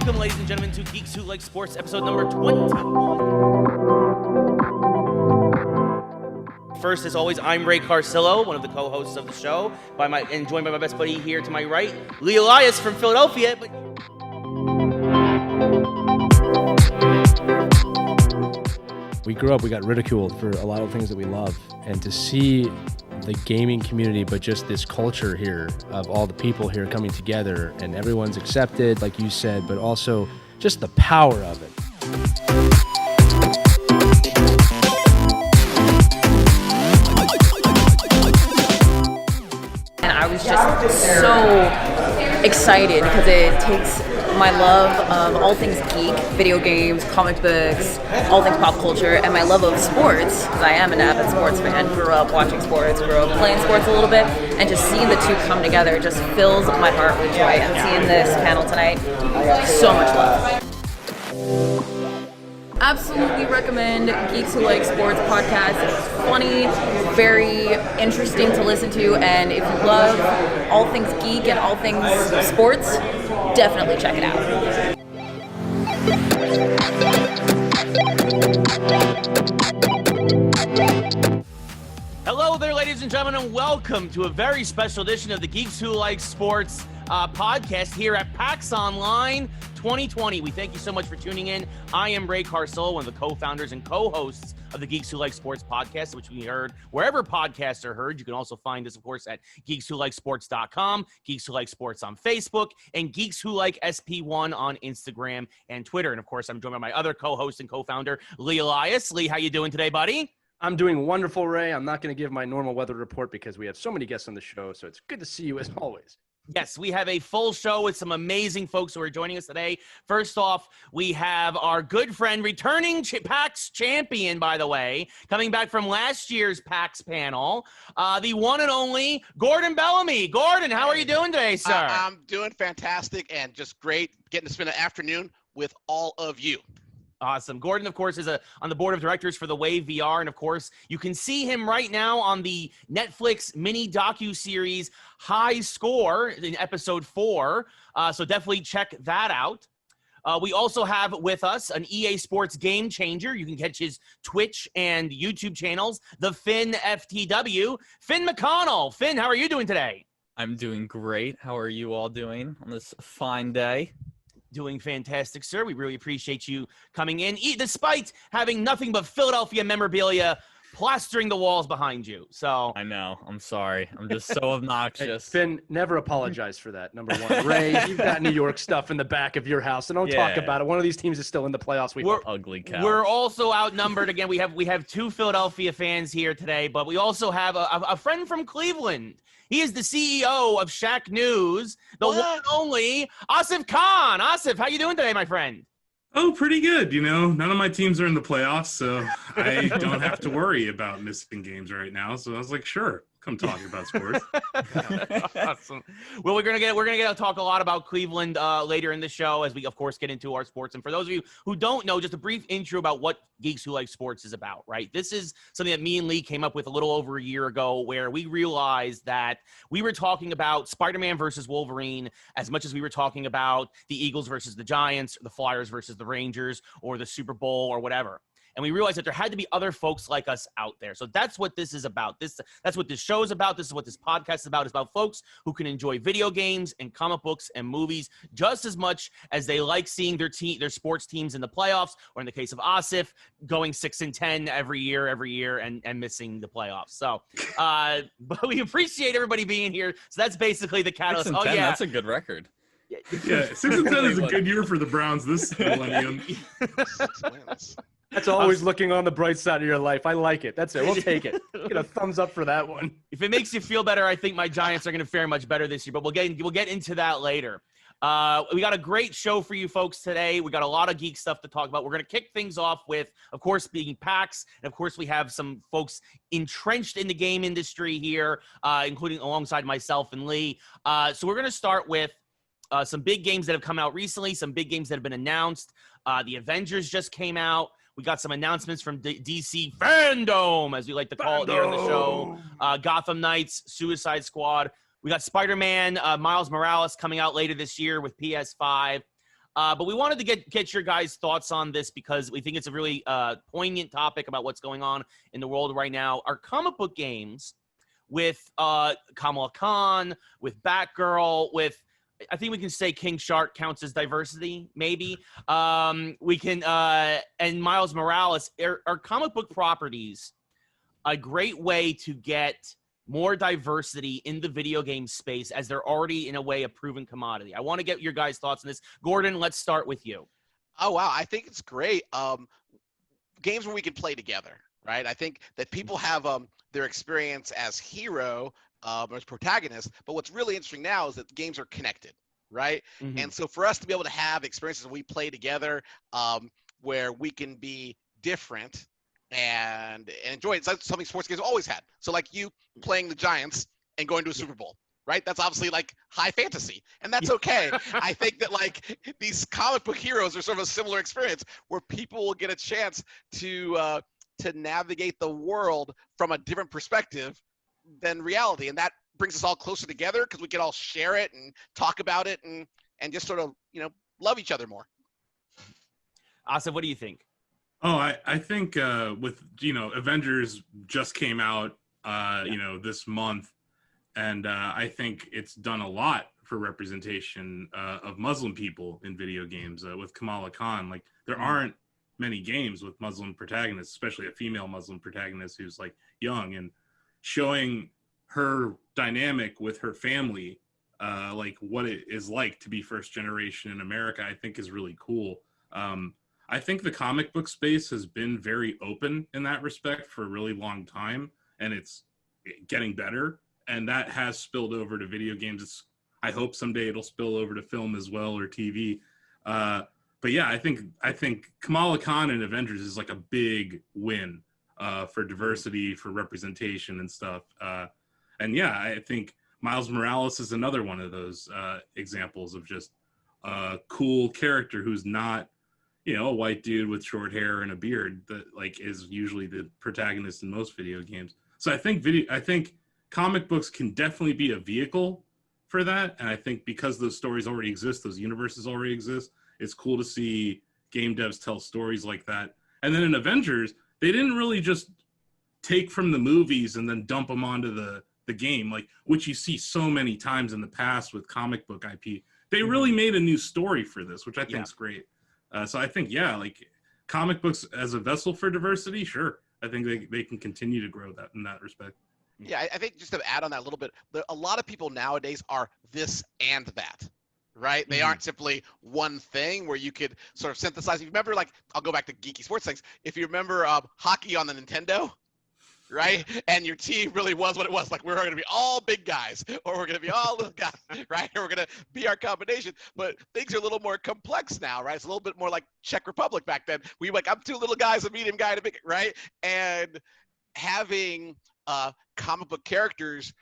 Welcome, ladies and gentlemen, to Geeks Who Like Sports, episode number 21. First, as always, I'm Ray Carsillo, one of the co-hosts of the show, and joined by my best buddy here to my right, Elias from Philadelphia. We grew up, we got ridiculed for a lot of things that we love, and to see the gaming community, but just this culture here of all the people here coming together and everyone's accepted, like you said, but also just the power of it. And I was just so excited because it takes my love of all things geek, video games, comic books, all things pop culture, and my love of sports, because I am an avid sports fan, grew up watching sports, grew up playing sports a little bit, and just seeing the two come together just fills my heart with joy. And seeing this panel tonight, so much love. Absolutely recommend Geeks Who Like Sports podcast. It's funny, very interesting to listen to, and if you love all things geek and all things sports, definitely check it out. Hello there, ladies and gentlemen, and welcome to a very special edition of the Geeks Who Like Sports podcast here at PAX Online 2020. We thank you so much for tuning in. I am Ray Carsillo, one of the co-founders and co-hosts of the Geeks Who Like Sports podcast, which we heard wherever podcasts are heard. You can also find us, of course, at geekswholikesports.com, Geeks Who Like Sports on Facebook, and Geeks Who Like SP1 on Instagram and Twitter. And, of course, I'm joined by my other co-host and co-founder, Elias. Lee, how you doing today, buddy? I'm doing wonderful, Ray. I'm not going to give my normal weather report because we have so many guests on the show, so it's good to see you as always. Yes, we have a full show with some amazing folks who are joining us today. First off, we have our good friend, returning PAX champion, by the way, coming back from last year's PAX panel, the one and only Gordan Bellamy. Gordan, how are you doing today, sir? I'm doing fantastic and just great getting to spend an afternoon with all of you. Awesome. Gordan, of course, is on the board of directors for the WaveVR, and of course, you can see him right now on the Netflix mini docu-series High Score in episode 4, so definitely check that out. We also have with us an EA Sports GameChanger. You can catch his Twitch and YouTube channels, TheFinnFTW. Finn MacConnell. Finn, how are you doing today? I'm doing great. How are you all doing on this fine day? Doing fantastic, sir. We really appreciate you coming in, despite having nothing but Philadelphia memorabilia plastering the walls behind you. So I know. I'm sorry. I'm just so obnoxious. Hey, Finn, never apologize for that, number one. Ray, you've got New York stuff in the back of your house, and don't talk about it. One of these teams is still in the playoffs. We're ugly cow. We're also outnumbered again. We have two Philadelphia fans here today, but we also have a friend from Cleveland. He is the CEO of ShackNews, the one and only Asif Khan. Asif, how you doing today, my friend? Oh, pretty good. You know, none of my teams are in the playoffs, so I don't have to worry about missing games right now. So I was like, sure, come talk about sports. Awesome. Well, we're gonna get to talk a lot about Cleveland later in the show as we, of course, get into our sports. And for those of you who don't know, just a brief intro about what Geeks Who Like Sports is about, right? This is something that me and Lee came up with a little over a year ago, where we realized that we were talking about Spider-Man versus Wolverine as much as we were talking about the Eagles versus the Giants, or the Flyers versus the Rangers, or the Super Bowl, or whatever. And we realized that there had to be other folks like us out there. So that's what this is about. That's what this show is about. This is what this podcast is about. It's about folks who can enjoy video games and comic books and movies just as much as they like seeing their sports teams in the playoffs, or in the case of Asif, going 6-10 every year and missing the playoffs. So, but we appreciate everybody being here. So that's basically the catalyst. 6-10, oh yeah, that's a good record. Yeah, 6-10 is a good year for the Browns this millennium. That's always looking on the bright side of your life. I like it. That's it. We'll take it. Get a thumbs up for that one. If it makes you feel better, I think my Giants are going to fare much better this year, but we'll get into that later. We got a great show for you folks today. We got a lot of geek stuff to talk about. We're going to kick things off with, of course, being PAX. And, of course, we have some folks entrenched in the game industry here, including alongside myself and Lee. So we're going to start with some big games that have come out recently, some big games that have been announced. The Avengers just came out. We got some announcements from DC Fandom, as we like to call it here on the show. Gotham Knights, Suicide Squad. We got Spider-Man, Miles Morales coming out later this year with PS5. But we wanted to get your guys' thoughts on this because we think it's a really poignant topic about what's going on in the world right now. Are comic book games with Kamala Khan, with Batgirl, with I think we can say King Shark counts as diversity, maybe. We can and Miles Morales are comic book properties a great way to get more diversity in the video game space as they're already in a way a proven commodity. I want to get your guys' thoughts on this. Gordan, let's start with you. Oh wow, I think it's great. Games where we can play together, right? I think that people have their experience as hero, as protagonist, but what's really interesting now is that games are connected, right? Mm-hmm. And so for us to be able to have experiences where we play together, where we can be different and enjoy it. It's something sports games have always had. So like you playing the Giants and going to a Super Bowl, right? That's obviously like high fantasy, and that's okay. I think that like these comic book heroes are sort of a similar experience where people will get a chance to navigate the world from a different perspective than reality, and that brings us all closer together because we can all share it and talk about it and just sort of love each other more. Asif, what do you think? Oh, I think with Avengers just came out this month, and I think it's done a lot for representation of Muslim people in video games with Kamala Khan. Like there aren't many games with Muslim protagonists, especially a female Muslim protagonist who's like young, and showing her dynamic with her family, like what it is like to be first generation in America, I think is really cool. I think the comic book space has been very open in that respect for a really long time, and it's getting better. And that has spilled over to video games. I hope someday it'll spill over to film as well, or TV. But yeah, I think Kamala Khan in Avengers is like a big win for diversity, for representation and stuff. And yeah, I think Miles Morales is another one of those examples of just a cool character who's not a white dude with short hair and a beard that like is usually the protagonist in most video games. So I think comic books can definitely be a vehicle for that. And I think because those stories already exist, those universes already exist, it's cool to see game devs tell stories like that. And then in Avengers, they didn't really just take from the movies and then dump them onto the game, like which you see so many times in the past with comic book IP. They really made a new story for this, which I think is great. So I think, like comic books as a vessel for diversity, sure. I think they can continue to grow that in that respect. Yeah, I think just to add on that a little bit, a lot of people nowadays are this and that, right? They aren't simply one thing where you could sort of synthesize. You remember, like, I'll go back to geeky sports things. If you remember hockey on the Nintendo, right? And your team really was what it was. Like, we're going to be all big guys, or we're going to be all little guys, right? Or we're going to be our combination. But things are a little more complex now, right? It's a little bit more like Czech Republic back then. We like, I'm two little guys, a medium guy, and a big, right? And having comic book characters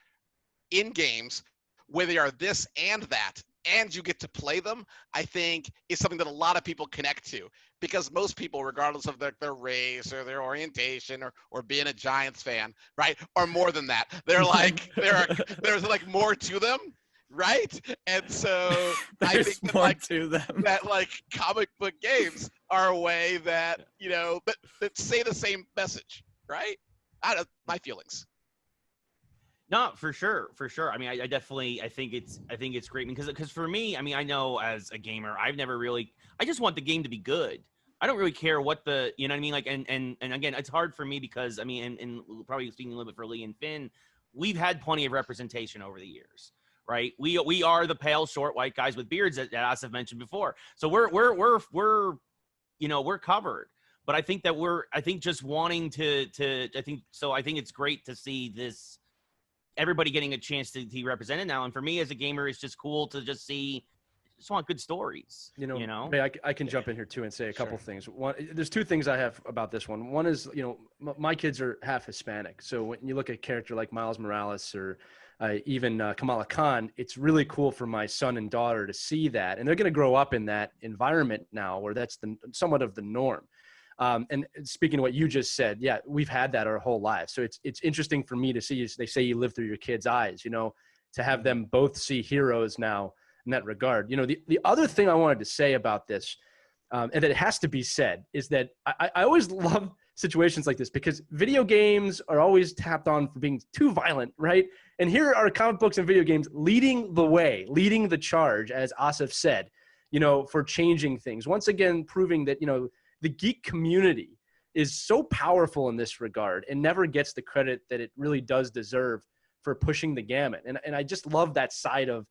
in games where they are this and that, and you get to play them, I think is something that a lot of people connect to. Because most people, regardless of their race or their orientation or being a Giants fan, right, are more than that. They're like, there's like more to them, right? And so I think that, more like, to them. that like comic book games are a way that, that say the same message, right? I don't know, my feelings. No, for sure. I mean, I definitely, I think it's great because for me, I mean, I know as a gamer, I just want the game to be good. I don't really care what you know what I mean? Like, and again, it's hard for me because I mean, and probably speaking a little bit for Lee and Finn, we've had plenty of representation over the years, right? We are the pale, short, white guys with beards that Asif mentioned before. So we're covered. But I think that I think just wanting I think it's great to see this, everybody getting a chance to be represented now. And for me as a gamer, it's just cool to just want good stories. I can jump in here too and say a couple things. One, there's two things I have about this one. One is, my kids are half Hispanic. So when you look at a character like Miles Morales or even Kamala Khan, it's really cool for my son and daughter to see that. And they're going to grow up in that environment now where that's somewhat of the norm. And speaking of what you just said, yeah, we've had that our whole lives. So it's interesting for me to see, they say you live through your kids' eyes, to have them both see heroes now in that regard. You know, the other thing I wanted to say about this, and that it has to be said, is that I always love situations like this because video games are always tapped on for being too violent, right? And here are comic books and video games leading the way, leading the charge, as Asif said, you know, for changing things. Once again, proving that, you know, the geek community is so powerful in this regard and never gets the credit that it really does deserve for pushing the gamut. And I just love that side of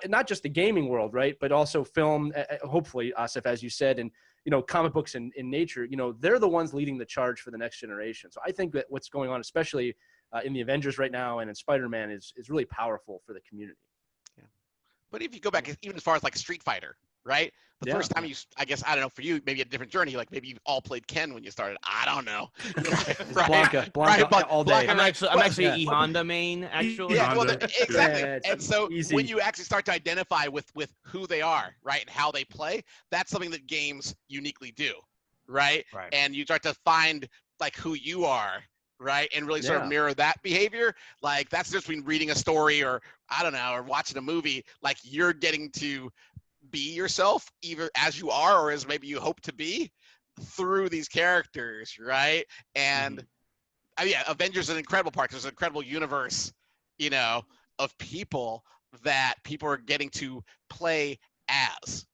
not just the gaming world, right, but also film, hopefully, Asif, as you said, and, you know, comic books in nature, you know, they're the ones leading the charge for the next generation. So I think that what's going on, especially in the Avengers right now and in Spider-Man, is really powerful for the community. Yeah. But if you go back even as far as like Street Fighter, right? The first time I guess, I don't know, for you, maybe a different journey. Like maybe you all played Ken when you started. I don't know. Blanca all day. I'm actually E Honda main, actually. Yeah, well, exactly. Yeah, and so easy. when you actually start to identify with who they are, right, and how they play, that's something that games uniquely do, right? And you start to find like who you are, right, and really sort of mirror that behavior. Like that's just between reading a story or I don't know, or watching a movie. Like you're getting to be yourself either as you are or as maybe you hope to be through these characters, right? And yeah, Avengers is an incredible part. There's an incredible universe, you know, of people that people are getting to play as,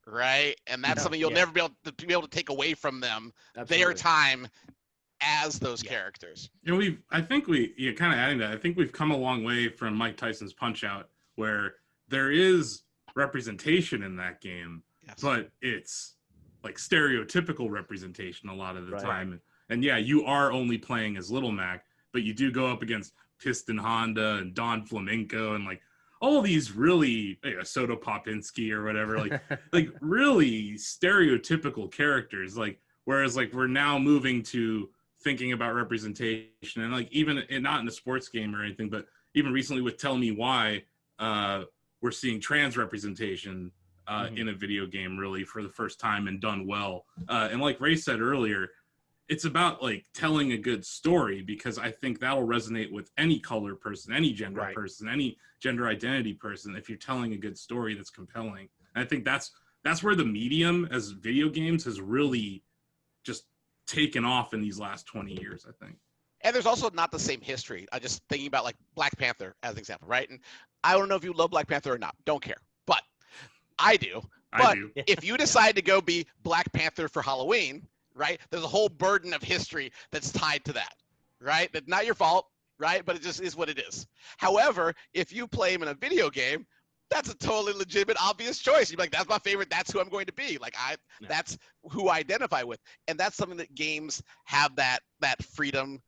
right? And that's something you'll never be able to take away from them. Their time as those characters. You know, I think kind of adding that, I think we've come a long way from Mike Tyson's Punch-Out, where there is representation in that game, but it's like stereotypical representation a lot of the time. And yeah, you are only playing as Little Mac, but you do go up against Piston Honda and Don Flamenco and like all these really Soda Popinski or whatever, like like really stereotypical characters. Like whereas like we're now moving to thinking about representation and like even not in a sports game or anything, but even recently with Tell Me Why, we're seeing trans representation in a video game really for the first time and done well. And like Ray said earlier, it's about like telling a good story because I think that'll resonate with any color person, any gender person, any gender identity person if you're telling a good story that's compelling. And I think that's where the medium as video games has really just taken off in these last 20 years, I think. And there's also not the same history. I just thinking about like Black Panther as an example, right? And I don't know if you love Black Panther or not. Don't care. But I do. But if you decide to go be Black Panther for Halloween, right? There's a whole burden of history that's tied to that, right? That's not your fault, right? But it just is what it is. However, if you play him in a video game, that's a totally legitimate, obvious choice. You're like, that's my favorite. That's who I'm going to be. Like that's who I identify with. And that's something that games have that freedom,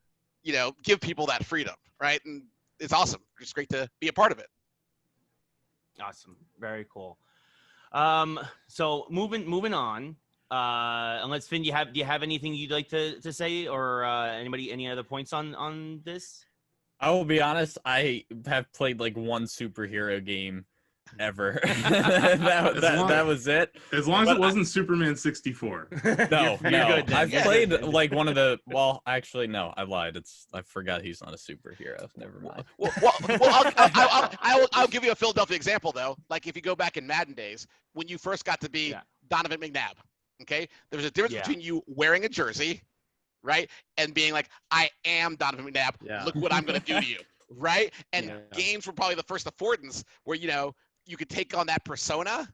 you know, give people that freedom, right? And it's awesome. It's great to be a part of it. Awesome. Very cool. So moving on. Unless Finn, do you have anything you'd like to say, or any other points on this? I will be honest, I have played like one superhero game ever. that was it. As long as it wasn't Superman 64. No, you're good, I've played like one of the. Well, actually, no, I lied. I forgot he's not a superhero. Never mind. I'll give you a Philadelphia example though. Like if you go back in Madden days, when you first got to be Donovan McNabb, okay, there was a difference between you wearing a jersey, right, and being like, I am Donovan McNabb. Look what I'm going to do to you, right? And games were probably the first affordance where you could take on that persona,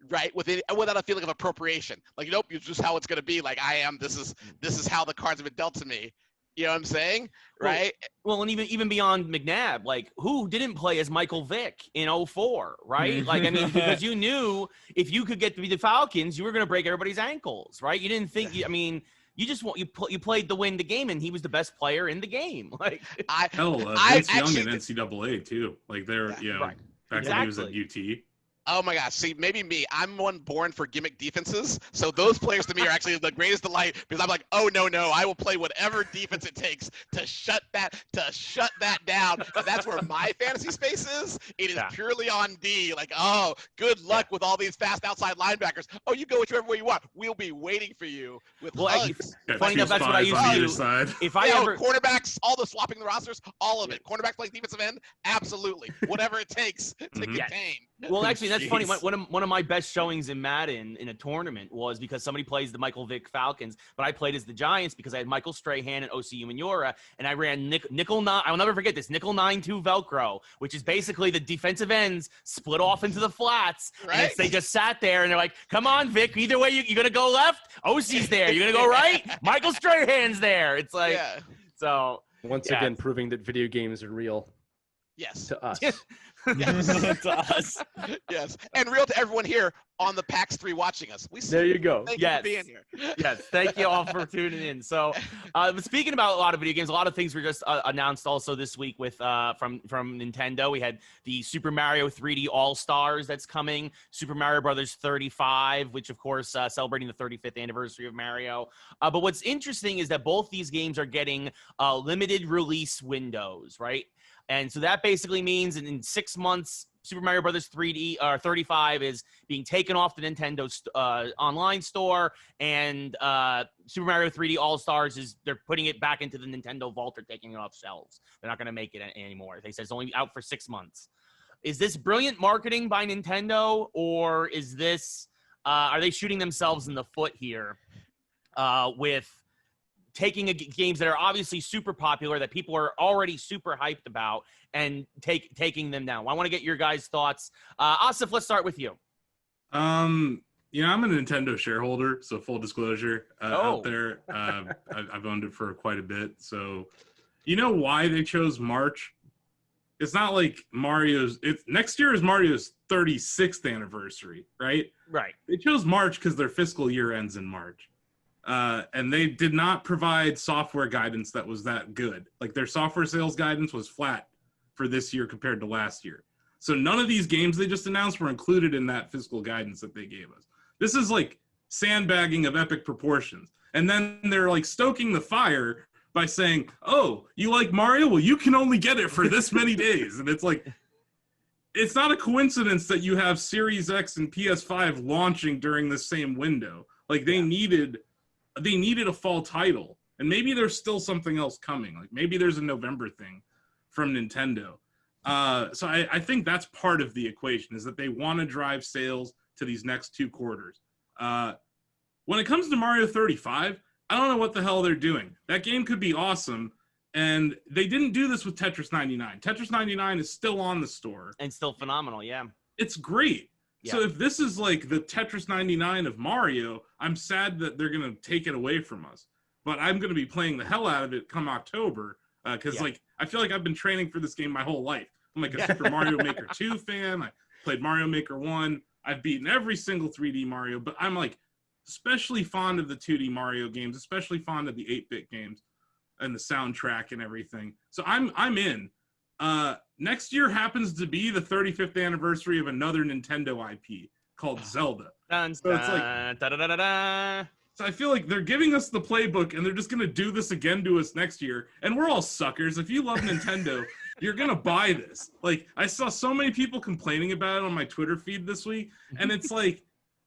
right, without a feeling of appropriation. Like, nope, it's just how it's going to be. Like, I am. This is how the cards have been dealt to me. You know what I'm saying? Right? Well, and even beyond McNabb, like who didn't play as Michael Vick in 2004, right? Like, I mean, because you knew if you could get to be the Falcons, you were going to break everybody's ankles, right? You didn't think, I mean, you played to win the game, and he was the best player in the game. Like, Vince Young in NCAA too. Like they're, back when he was at UT. Oh my gosh! See, maybe me. I'm one born for gimmick defenses. So those players to me are actually the greatest delight because I'm like, oh no, I will play whatever defense it takes to shut that down. That's where my fantasy space is. It is purely on D. Like, oh, good luck with all these fast outside linebackers. Oh, you go whichever way you want. We'll be waiting for you with hugs. Funny enough, that's what I used to do. If I ever cornerbacks, all the swapping the rosters, all of it. Cornerbacks playing defensive end, absolutely. Whatever it takes to contain. Well, actually, that's funny. Jeez. One of my best showings in Madden in a tournament was because somebody plays the Michael Vick Falcons, but I played as the Giants because I had Michael Strahan and OC Umenyiora, and I ran nickel 9. I'll never forget this nickel 9-2 Velcro, which is basically the defensive ends split off into the flats. Right. And they just sat there and they're like, "Come on, Vic. Either way, you're gonna go left. OC's there. You're gonna go right. Michael Strahan's there." It's like, Yeah. so Once again, proving that video games are real Yes. to us. Yes. To us. Yes. And real to everyone here on the PAX 3 watching us. We see There you go. Thank Yes. you for being here. Yes, thank you all for tuning in. So, speaking about a lot of video games, a lot of things were just announced also this week with from Nintendo. We had the Super Mario 3D All Stars that's coming, Super Mario Brothers 35, which of course celebrating the 35th anniversary of Mario. But what's interesting is that both these games are getting limited release windows, right? And so that basically means in 6 months, Super Mario Brothers 3D 35 is being taken off the Nintendo online store, and Super Mario 3D All Stars they're putting it back into the Nintendo vault. They're taking it off shelves. They're not going to make it anymore. They said it's only out for 6 months. Is this brilliant marketing by Nintendo, or is this are they shooting themselves in the foot here with taking games that are obviously super popular that people are already super hyped about and taking them down? I want to get your guys' thoughts. Asif, let's start with you. I'm a Nintendo shareholder, so full disclosure out there. I've owned it for quite a bit. So you know why they chose March? It's not like next year is Mario's 36th anniversary, right? Right. They chose March because their fiscal year ends in March. And they did not provide software guidance that was that good. Like their software sales guidance was flat for this year compared to last year. So none of these games they just announced were included in that fiscal guidance that they gave us. This is like sandbagging of epic proportions. And then they're like stoking the fire by saying, "Oh, you like Mario? Well, you can only get it for this many days." And it's like, it's not a coincidence that you have Series X and PS5 launching during the same window. Like they needed a fall title, and maybe there's still something else coming. Like maybe there's a November thing from Nintendo. So I think that's part of the equation, is that they want to drive sales to these next 2 quarters. When it comes to Mario 35, I don't know what the hell they're doing. That game could be awesome, and they didn't do this with Tetris 99. Tetris 99 is still on the store. And still phenomenal, yeah. It's great. Yeah. So if this is like the Tetris 99 of Mario, I'm sad that they're going to take it away from us. But I'm going to be playing the hell out of it come October because like I feel like I've been training for this game my whole life. I'm like a Super Mario Maker 2 fan. I played Mario Maker 1. I've beaten every single 3D Mario, but I'm like especially fond of the 2D Mario games, especially fond of the 8-bit games and the soundtrack and everything. So I'm in. Next year happens to be the 35th anniversary of another Nintendo IP called Zelda. So it's like, so I feel like they're giving us the playbook and they're just going to do this again to us next year. And we're all suckers. If you love Nintendo, you're going to buy this. Like I saw so many people complaining about it on my Twitter feed this week. And it's like,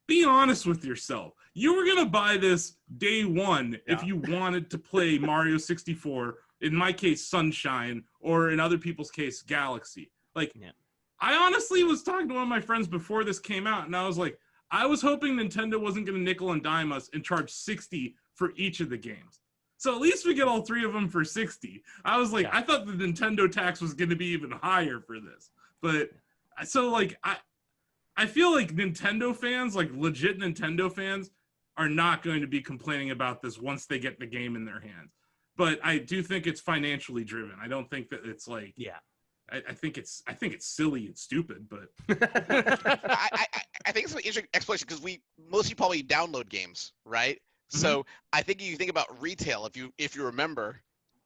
be honest with yourself. You were going to buy this day one if you wanted to play Mario 64, in my case, Sunshine, or in other people's case, Galaxy. Like, I honestly was talking to one of my friends before this came out, and I was like, I was hoping Nintendo wasn't going to nickel and dime us and charge $60 for each of the games. So at least we get all 3 of them for $60. I was like, I thought the Nintendo tax was going to be even higher for this. But, so, like, I feel like Nintendo fans, like legit Nintendo fans, are not going to be complaining about this once they get the game in their hands. But I do think it's financially driven. I don't think that it's like, I think it's silly and stupid, but I think it's an interesting explanation because we mostly probably download games, right? Mm-hmm. So I think you think about retail. If you remember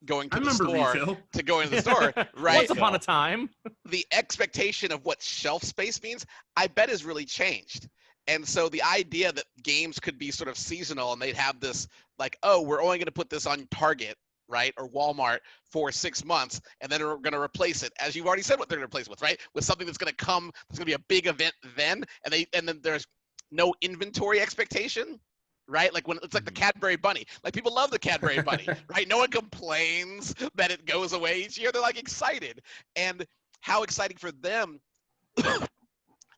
going to the store retail. To go into the store, right? Once upon a time, the expectation of what shelf space means, I bet, has really changed. And so the idea that games could be sort of seasonal and they'd have this like, oh, we're only going to put this on Target, right, or Walmart for 6 months, and then we're going to replace it, as you've already said what they're going to replace with, right, with something that's going to come, that's going to be a big event then, and then there's no inventory expectation, right? Like when it's like the Cadbury Bunny. Like people love the Cadbury Bunny, right? No one complains that it goes away each year. They're like excited. And how exciting for them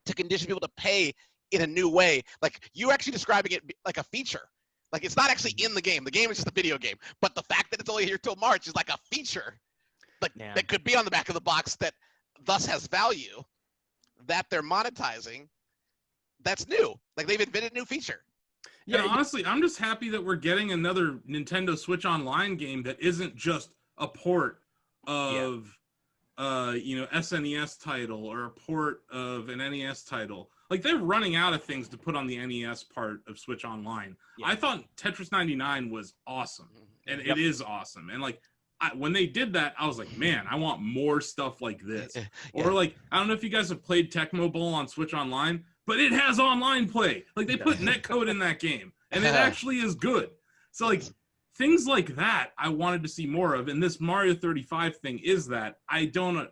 to condition people to pay in a new way. Like, you're actually describing it like a feature. Like, it's not actually in the game. The game is just a video game. But the fact that it's only here till March is like a feature, like that could be on the back of the box that thus has value that they're monetizing. That's new. Like, they've invented a new feature. Yeah, honestly, I'm just happy that we're getting another Nintendo Switch Online game that isn't just a port of, SNES title or a port of an NES title. Like, they're running out of things to put on the NES part of Switch Online. Yeah. I thought Tetris 99 was awesome, and it is awesome. And, like, when they did that, I was like, man, I want more stuff like this. Or, like, I don't know if you guys have played Tecmo Bowl on Switch Online, but it has online play. Like, they put netcode in that game, and it actually is good. So, like, things like that I wanted to see more of, and this Mario 35 thing is that. I don't...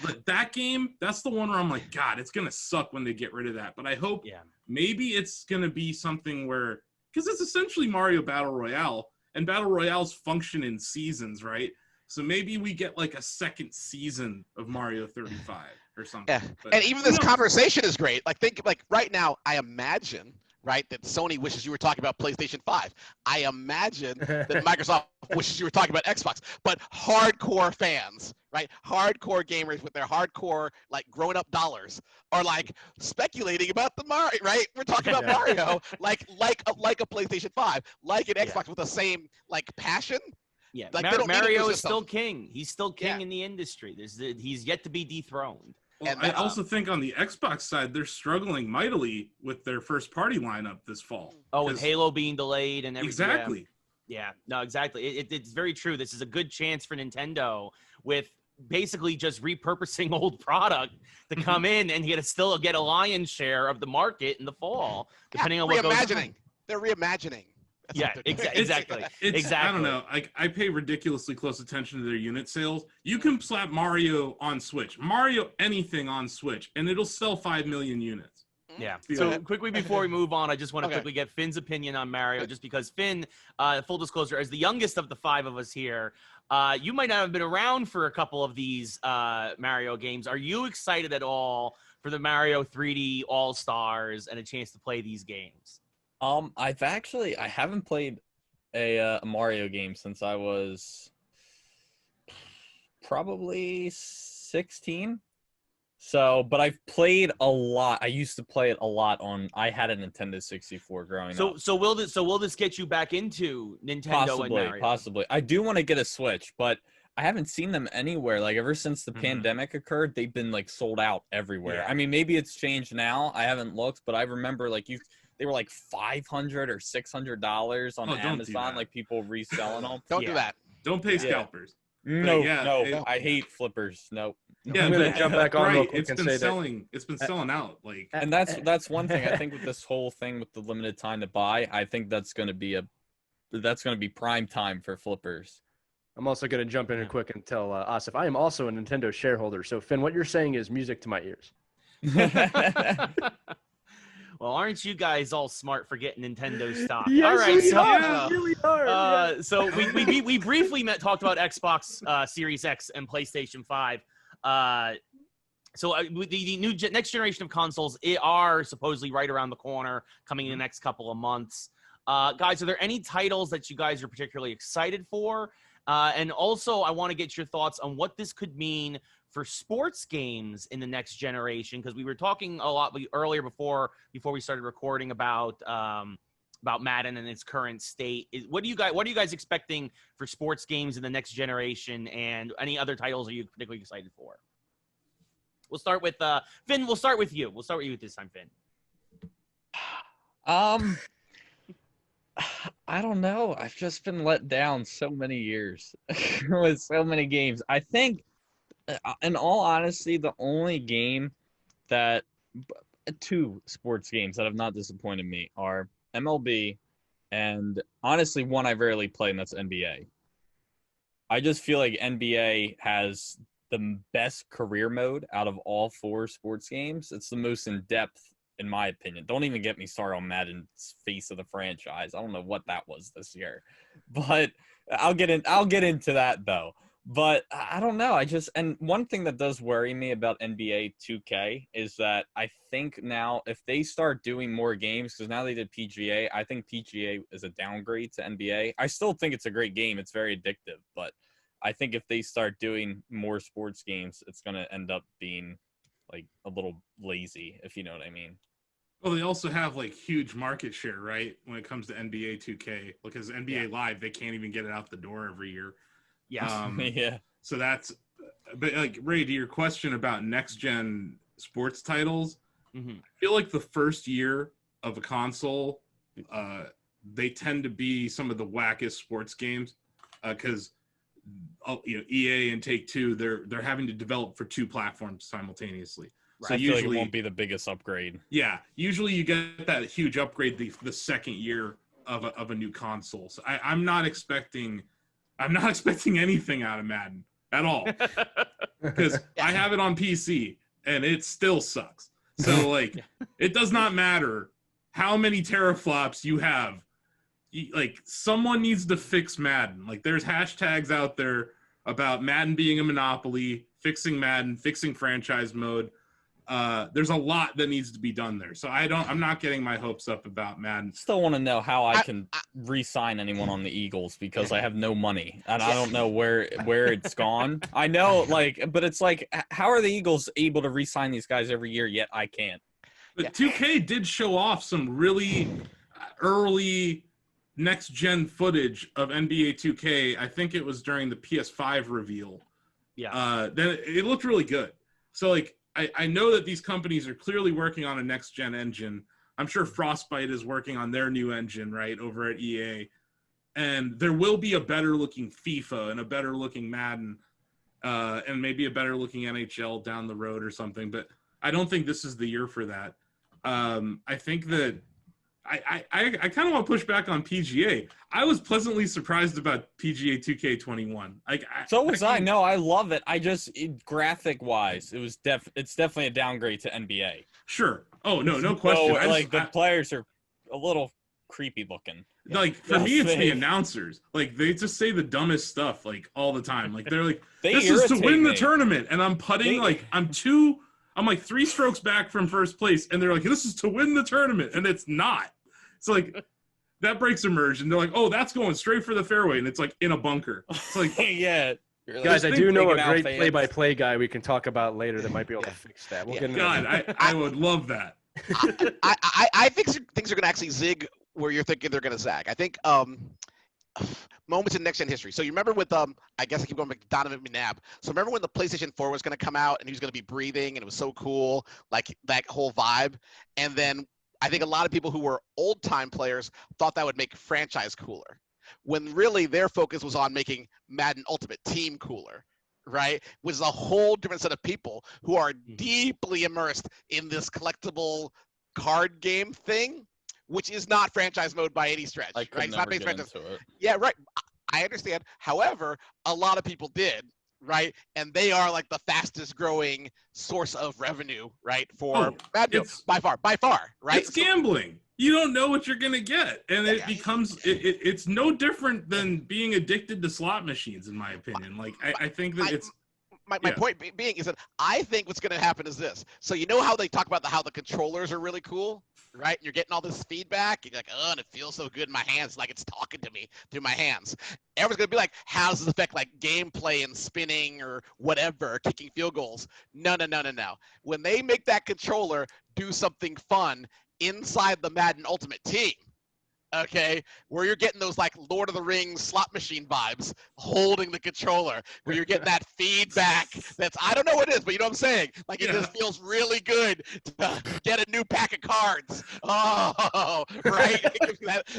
But that game, that's the one where I'm like, God, it's going to suck when they get rid of that. But I hope maybe it's going to be something where... Because it's essentially Mario Battle Royale, and Battle Royales function in seasons, right? So maybe we get, like, a second season of Mario 35 or something. Yeah, but, and even this conversation is great. Like, think, like, right now, I imagine... right, that Sony wishes you were talking about PlayStation 5. I imagine that Microsoft wishes you were talking about Xbox. But hardcore fans, right, hardcore gamers with their hardcore, like, grown-up dollars are, like, speculating about the Mario, right? We're talking about Mario like a PlayStation 5, like an Xbox with the same, like, passion. Yeah, like, Mario is still king. He's still king in the industry. He's yet to be dethroned. Well, I also think on the Xbox side, they're struggling mightily with their first-party lineup this fall. Oh, with Halo being delayed and everything. Exactly. Yeah, no, exactly. It's very true. This is a good chance for Nintendo with basically just repurposing old product to come in and still get a lion's share of the market in the fall, depending on what goes on. They're reimagining. Yeah, exactly. I don't know. I pay ridiculously close attention to their unit sales. You can slap Mario on Switch, Mario anything on Switch, and it'll sell 5 million units. Yeah. So quickly before we move on, I just want to quickly get Finn's opinion on Mario, just because Finn, full disclosure, as the youngest of the 5 of us here, you might not have been around for a couple of these Mario games. Are you excited at all for the Mario 3D All-Stars and a chance to play these games? I haven't played a Mario game since I was probably 16. So, but I've played a lot. I used to play it a lot I had a Nintendo 64 growing up. So will this get you back into Nintendo and Mario? Possibly. I do want to get a Switch, but I haven't seen them anywhere. Like, ever since the pandemic occurred, they've been, like, sold out everywhere. Yeah. I mean, maybe it's changed now. I haven't looked, but I remember, like, they were like $500 or $600 on Amazon, like, people reselling them. Don't do that. Don't pay scalpers. No, I hate flippers. Nope. Yeah, I'm gonna jump back on real quick it's been selling out. Like, and that's one thing I think with this whole thing with the limited time to buy. I think that's gonna be prime time for flippers. I'm also gonna jump in here quick and tell Asif I am also a Nintendo shareholder. So Finn, what you're saying is music to my ears. Well, aren't you guys all smart for getting Nintendo stock? Yes, all right, we are. So we briefly talked about Xbox Series X and PlayStation 5. So the new next generation of consoles are supposedly right around the corner, coming in the next couple of months. Guys, are there any titles that you guys are particularly excited for? And also, I want to get your thoughts on what this could mean for sports games in the next generation, because we were talking a lot earlier before we started recording about Madden and its current state. What are you guys expecting for sports games in the next generation, and any other titles are you particularly excited for? We'll start with Finn. We'll start with you. We'll start with you this time, Finn. I don't know. I've just been let down so many years with so many games. I think, in all honesty, the only game that 2 sports games that have not disappointed me are MLB and, honestly, one I rarely play, and that's NBA. I just feel like NBA has the best career mode out of all 4 sports games. It's the most in-depth, in my opinion. Don't even get me started on Madden's face of the franchise. I don't know what that was this year, but I'll get into that though. But I don't know. And one thing that does worry me about NBA 2K is that I think now if they start doing more games, because now they did PGA, I think PGA is a downgrade to NBA. I still think it's a great game. It's very addictive. But I think if they start doing more sports games, it's going to end up being like a little lazy, if you know what I mean. Well, they also have like huge market share, right? When it comes to NBA 2K, because NBA Live, they can't even get it out the door every year. Yes. Yeah. So that's, but like Ray, to your question about next gen sports titles, I feel like the first year of a console, they tend to be some of the wackest sports games, because EA and Take-Two, they're having to develop for 2 platforms simultaneously. So I feel like it won't be the biggest upgrade. Yeah, usually you get that huge upgrade the second year of a new console. So I'm not expecting anything out of Madden at all, because I have it on PC and it still sucks. So like, it does not matter how many teraflops you have. Like, someone needs to fix Madden. Like, there's hashtags out there about Madden being a monopoly, fixing Madden, fixing franchise mode. There's a lot that needs to be done there. So I'm not getting my hopes up about Madden. Still want to know how I can re-sign anyone on the Eagles, because I have no money and I don't know where it's gone. I know, but it's like, how are the Eagles able to re-sign these guys every year, yet I can't? But 2K did show off some really early next-gen footage of NBA 2K. I think it was during the PS5 reveal. Yeah. Then it looked really good. So like, I know that these companies are clearly working on a next-gen engine. I'm sure Frostbite is working on their new engine, right, over at EA. And there will be a better-looking FIFA and a better-looking Madden, and maybe a better-looking NHL down the road or something. But I don't think this is the year for that. I think that I kind of want to push back on PGA. I was pleasantly surprised about PGA 2K21. So was I. No, I love it. Graphic wise, it's definitely a downgrade to NBA. Sure. Oh no question. The players are a little creepy looking. Like, for me, it's the announcers. Like, they just say the dumbest stuff like all the time. Like, they're like, this is to win the tournament, and I'm putting I'm like 3 strokes back from first place, and they're like, this is to win the tournament, and it's not. It's like, that breaks immersion. They're like, oh, that's going straight for the fairway, and it's like in a bunker. It's like, yeah. Guys, I do know a great play-by-play guy we can talk about later that might be able to fix that. We'll get into that. I would love that. I think things are going to actually zig where you're thinking they're going to zag. I think moments in next-gen history. So you remember with, I guess I keep going back to Donovan McNabb. So remember when the PlayStation 4 was going to come out and he was going to be breathing and it was so cool, like that whole vibe. And then I think a lot of people who were old-time players thought that would make franchise cooler, when really their focus was on making Madden Ultimate Team cooler, right? Which is a whole different set of people who are deeply immersed in this collectible card game thing, which is not franchise mode by any stretch, right? It's not based franchise. Yeah, right. I understand. However, a lot of people did, right? And they are like the fastest growing source of revenue, right? For Madden, by far, right? It's gambling. You don't know what you're gonna get, and it becomes it's no different than being addicted to slot machines, in my opinion. Like, I think that my point being is that I think what's going to happen is this. So you know how they talk about how the controllers are really cool, right? You're getting all this feedback. You're like, oh, and it feels so good in my hands, like it's talking to me through my hands. Everyone's going to be like, how does this affect like gameplay and spinning or whatever, kicking field goals? No. When they make that controller do something fun inside the Madden Ultimate Team, okay, where you're getting those like Lord of the Rings slot machine vibes, holding the controller, where you're getting that feedback that's, I don't know what it is, but you know what I'm saying? Like, it just feels really good to get a new pack of cards. Oh, right?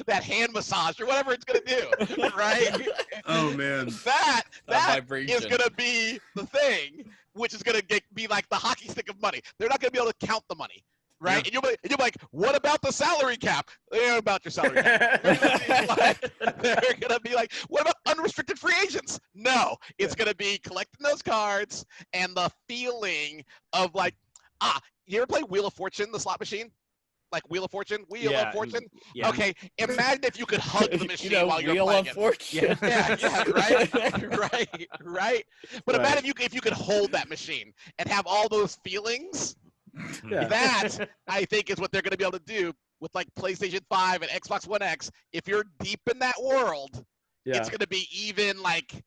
that hand massage or whatever it's going to do, right? Oh, man. That is going to be the thing, which is going to be like the hockey stick of money. They're not going to be able to count the money. Right? Yeah. And you're like, what about the salary cap? They're about your salary cap. They're going to be like, what about unrestricted free agents? No, it's going to be collecting those cards and the feeling of like, you ever play Wheel of Fortune, the slot machine? like Wheel of Fortune. Wheel Yeah, of Fortune. yeah. Okay, imagine if you could hug the machine while you're Wheel playing of it. Fortune. Yeah, right. But Right. imagine if you could hold that machine and have all those feelings. Yeah. That I think is what they're going to be able to do with like PlayStation 5 and Xbox One X. If you're deep in that world, Yeah. it's going to be even like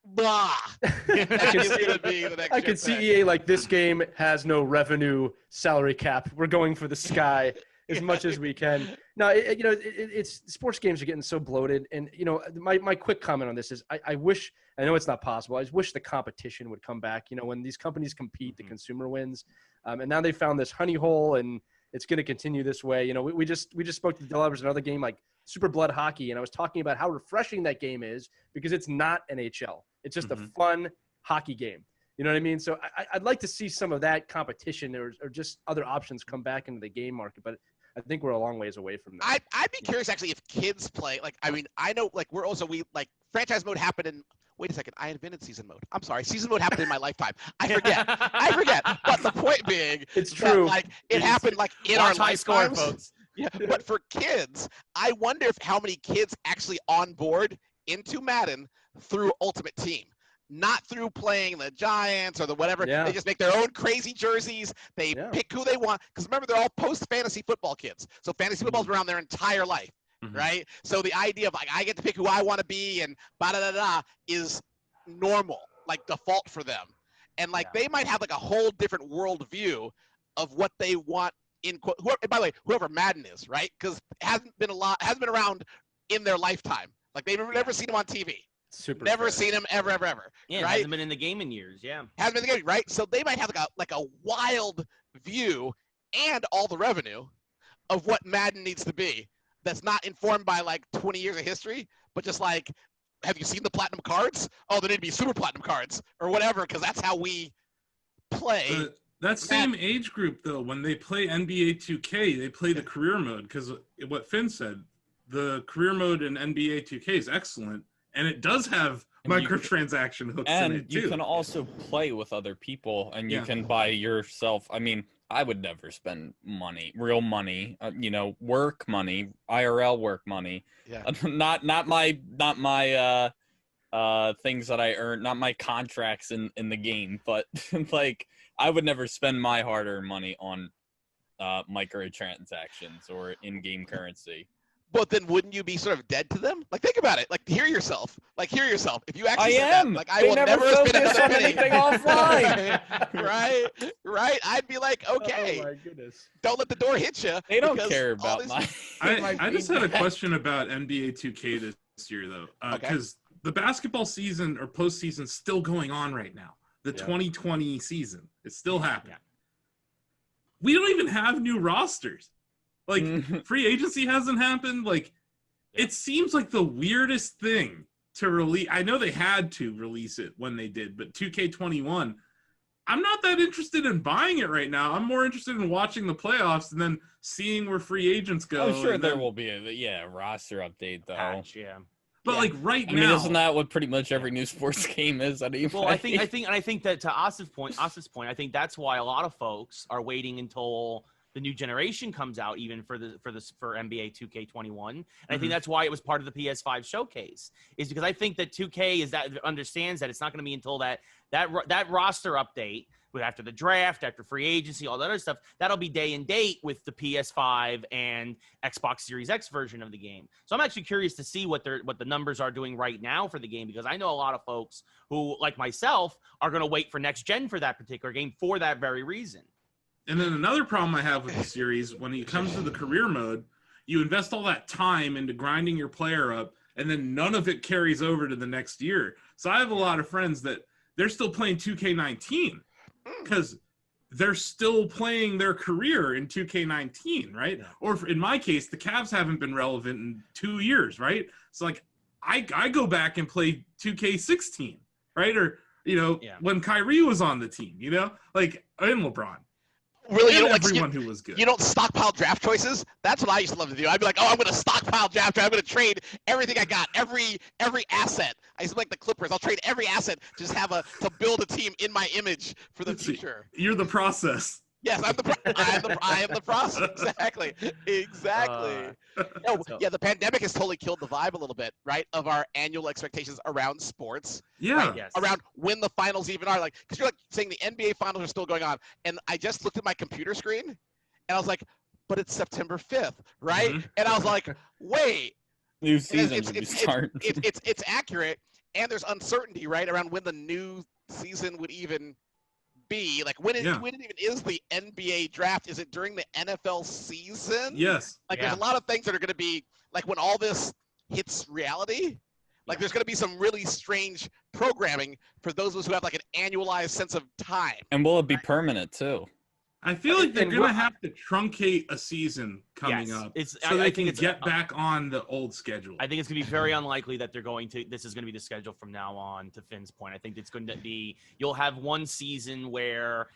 blah. I That can is see- going to be the next. I can see EA like, this game has no revenue salary cap. We're going for the sky as much as we can. No, it's sports games are getting so bloated. And, my quick comment on this is I wish, I know it's not possible. I just wish the competition would come back. When these companies compete, the consumer wins. And now they found this honey hole, and it's going to continue this way. We just spoke to the developers of another game like Super Blood Hockey, and I was talking about how refreshing that game is because it's not NHL. It's just a fun hockey game. You know what I mean? So I'd like to see some of that competition or just other options come back into the game market, but I think we're a long ways away from that. I'd be curious actually if kids play. Like, I mean, I know like we franchise mode happened in. Wait a second, I invented season mode. I'm sorry, season mode happened in my lifetime. I forget. But the point being, It's that, true. like it happened like in our Watch high score, lifetimes. folks. Yeah, but for kids, I wonder if how many kids actually onboard into Madden through Ultimate Team. Not through playing the Giants or the whatever. Yeah. They just make their own crazy jerseys. They pick who they want. Because remember, they're all post-fantasy football kids. So fantasy football's been around their entire life, right? So the idea of, like, I get to pick who I want to be and ba-da-da-da is normal, like, default for them. And, like, they might have, like, a whole different worldview of what they want in – by the way, whoever Madden is, right? Because it hasn't been around in their lifetime. Like, they've never seen him on TV. Super Never fair. seen him ever. Yeah, it right? hasn't been in the game in years. Yeah. Hasn't been in the game, right? So they might have like a wild view and all the revenue of what Madden needs to be. That's not informed by like 20 years of history, but just like, have you seen the platinum cards? Oh, there need to be super platinum cards or whatever, because that's how we play. That same age group, though, when they play NBA 2K, they play the career mode, because what Finn said, the career mode in NBA 2K is excellent. And it does have microtransaction hooks in it, too. You can also play with other people, and you can buy yourself. I mean, I would never spend money, real money, work money, IRL work money. Yeah. Not my things that I earn, not my contracts in the game, but like I would never spend my hard-earned money on microtransactions or in-game currency. But then wouldn't you be sort of dead to them? Like, think about it. Like, hear yourself. If you actually I said am. that, like, I They will never never spend focus another on penny. anything offline. right. I'd be like, okay, Oh my goodness. don't let the door hit you. They don't because care all about this- my. I just had a question about NBA 2K this year, though, because the basketball season or postseason is still going on right now. The 2020 season, it's still happening. We don't even have new rosters. Like, free agency hasn't happened. Like, it seems like the weirdest thing to release. I know they had to release it when they did, but 2K21, I'm not that interested in buying it right now. I'm more interested in watching the playoffs and then seeing where free agents go. I'm sure and there then, will be a roster update though. Patch, yeah. But like right I now, mean, isn't that what pretty much every new sports game is anyway? Well, I think that to Asif's point, I think that's why a lot of folks are waiting until the new generation comes out, even for NBA 2K21. And I think that's why it was part of the PS5 showcase, is because I think that 2K understands that it's not going to be until that roster update after the draft, after free agency, all that other stuff, that'll be day and date with the PS5 and Xbox Series X version of the game. So I'm actually curious to see what the numbers are doing right now for the game, because I know a lot of folks who, like myself, are going to wait for next gen for that particular game for that very reason. And then another problem I have with the series, when it comes to the career mode, you invest all that time into grinding your player up, and then none of it carries over to the next year. So I have a lot of friends that they're still playing 2K19 because they're still playing their career in 2K19, right? Yeah. Or in my case, the Cavs haven't been relevant in 2 years, right? So like I go back and play 2K16, right? Or, when Kyrie was on the team, like, and LeBron. Really, everyone who was good. You don't stockpile draft choices? That's what I used to love to do. I'd be like, I'm going to stockpile draft. I'm going to trade everything I got, every asset. I used to like the Clippers. I'll trade every asset, just to build a team in my image for the future. You're the process. Yes, I am the process. Exactly. No, so- yeah, the pandemic has totally killed the vibe a little bit, right? Of our annual expectations around sports, Yeah. right? Yes. Around when the finals even are, like, because you're like saying the NBA finals are still going on, and I just looked at my computer screen, and I was like, but it's September 5th, right? Mhm. And I was like, wait, New and season should be starting. it's accurate, and there's uncertainty, right, around when the new season would even be. Like, when it even is the NBA draft? Is it during the NFL season? Yes. Like, there's a lot of things that are going to be, like, when all this hits reality, like, there's going to be some really strange programming for those of us who have, like, an annualized sense of time. And will it be permanent too? I feel like they're And gonna we're- have to truncate a season coming Yes. up, It's- so I they think can it's- get back on the old schedule. I think it's going to be very unlikely that they're going to. This is going to be the schedule from now on. To Finn's point, I think it's going to be. You'll have one season where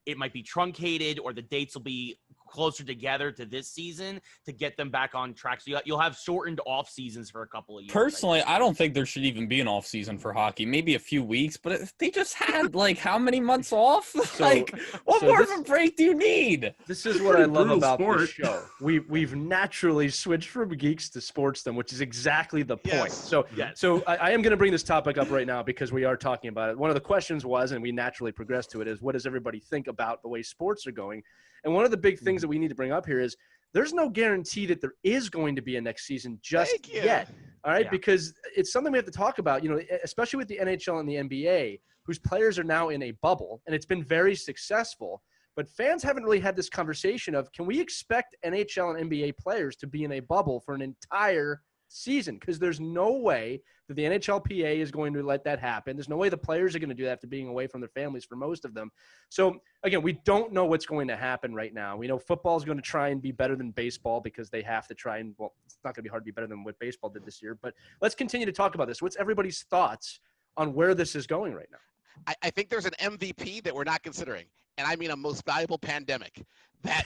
it might be truncated, or the dates will be closer together to this season to get them back on track. So you'll have shortened off seasons for a couple of years. Personally, I don't think there should even be an off season for hockey. Maybe a few weeks, but if they just had like how many months off? Like, what so more this- of a break do you need? This is what I love brutal about sport. this show. We've naturally switched from geeks to sportsdom, which is exactly the point. Yes. So Yes. so I am going to bring this topic up right now because we are talking about it. One of the questions was, and we naturally progressed to it, is what does everybody think about the way sports are going? And one of the big things that we need to bring up here is there's no guarantee that there is going to be a next season just Thank you. yet. All right, Yeah. because it's something we have to talk about, you know, especially with the NHL and the NBA, whose players are now in a bubble, and it's been very successful. But fans haven't really had this conversation of, can we expect NHL and NBA players to be in a bubble for an entire season? Because there's no way that the NHLPA is going to let that happen. There's no way the players are going to do that after being away from their families for most of them. So, again, we don't know what's going to happen right now. We know football is going to try and be better than baseball because they have to try and, well, it's not going to be hard to be better than what baseball did this year. But let's continue to talk about this. What's everybody's thoughts on where this is going right now? I think there's an MVP that we're not considering, and I mean a most valuable pandemic that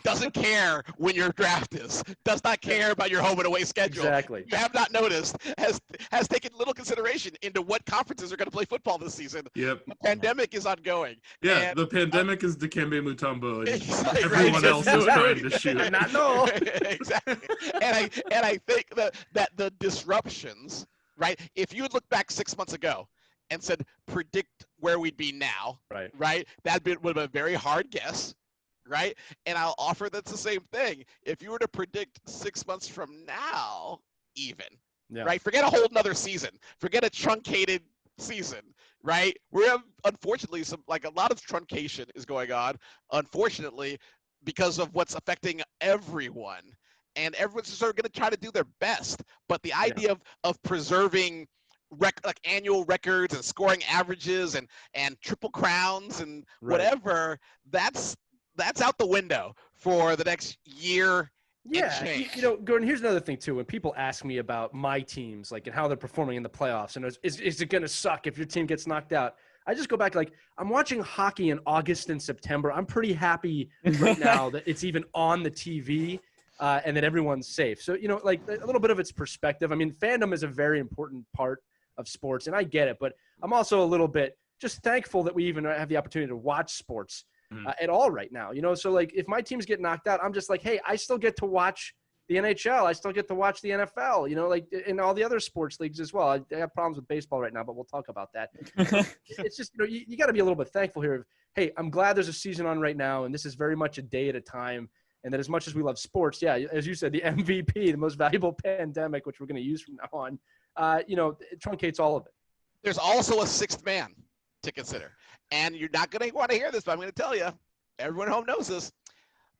doesn't care when your draft is, does not care about your home and away schedule. Exactly. You have not noticed, has taken little consideration into what conferences are going to play football this season. Yep. The pandemic is ongoing. Yeah, And- the pandemic is Dikembe Mutombo, and Exactly, everyone right. else is trying to shoot. I not know. Exactly. And I think that the disruptions, right? If you had looked back 6 months ago and said predict where we'd be now, Right. that would have been a very hard guess, right? And I'll offer that's the same thing. If you were to predict 6 months from now, even, Yeah. right? Forget a whole nother season. Forget a truncated season, right? We have, unfortunately, a lot of truncation is going on, unfortunately, because of what's affecting everyone. And everyone's sort of going to try to do their best. But the idea of preserving annual records and scoring averages and triple crowns and whatever, that's out the window for the next year. Yeah, you know, Gordon, here's another thing, too. When people ask me about my teams, like, and how they're performing in the playoffs, and is it going to suck if your team gets knocked out? I just go back, like, I'm watching hockey in August and September. I'm pretty happy right now that it's even on the TV and that everyone's safe. So, you know, like, a little bit of its perspective. I mean, fandom is a very important part of sports, and I get it. But I'm also a little bit just thankful that we even have the opportunity to watch sports at all right now, you know? So, like, if my teams get knocked out, I'm just like, hey, I still get to watch the NHL. I still get to watch the NFL, you know, like in all the other sports leagues as well. I have problems with baseball right now, but we'll talk about that. It's just, you know, you got to be a little bit thankful here. Hey, I'm glad there's a season on right now, and this is very much a day at a time. And that as much as we love sports, yeah, as you said, the MVP, the most valuable pandemic, which we're going to use from now on, you know, it truncates all of it. There's also a sixth man to consider. And you're not going to want to hear this, but I'm going to tell you, everyone at home knows this,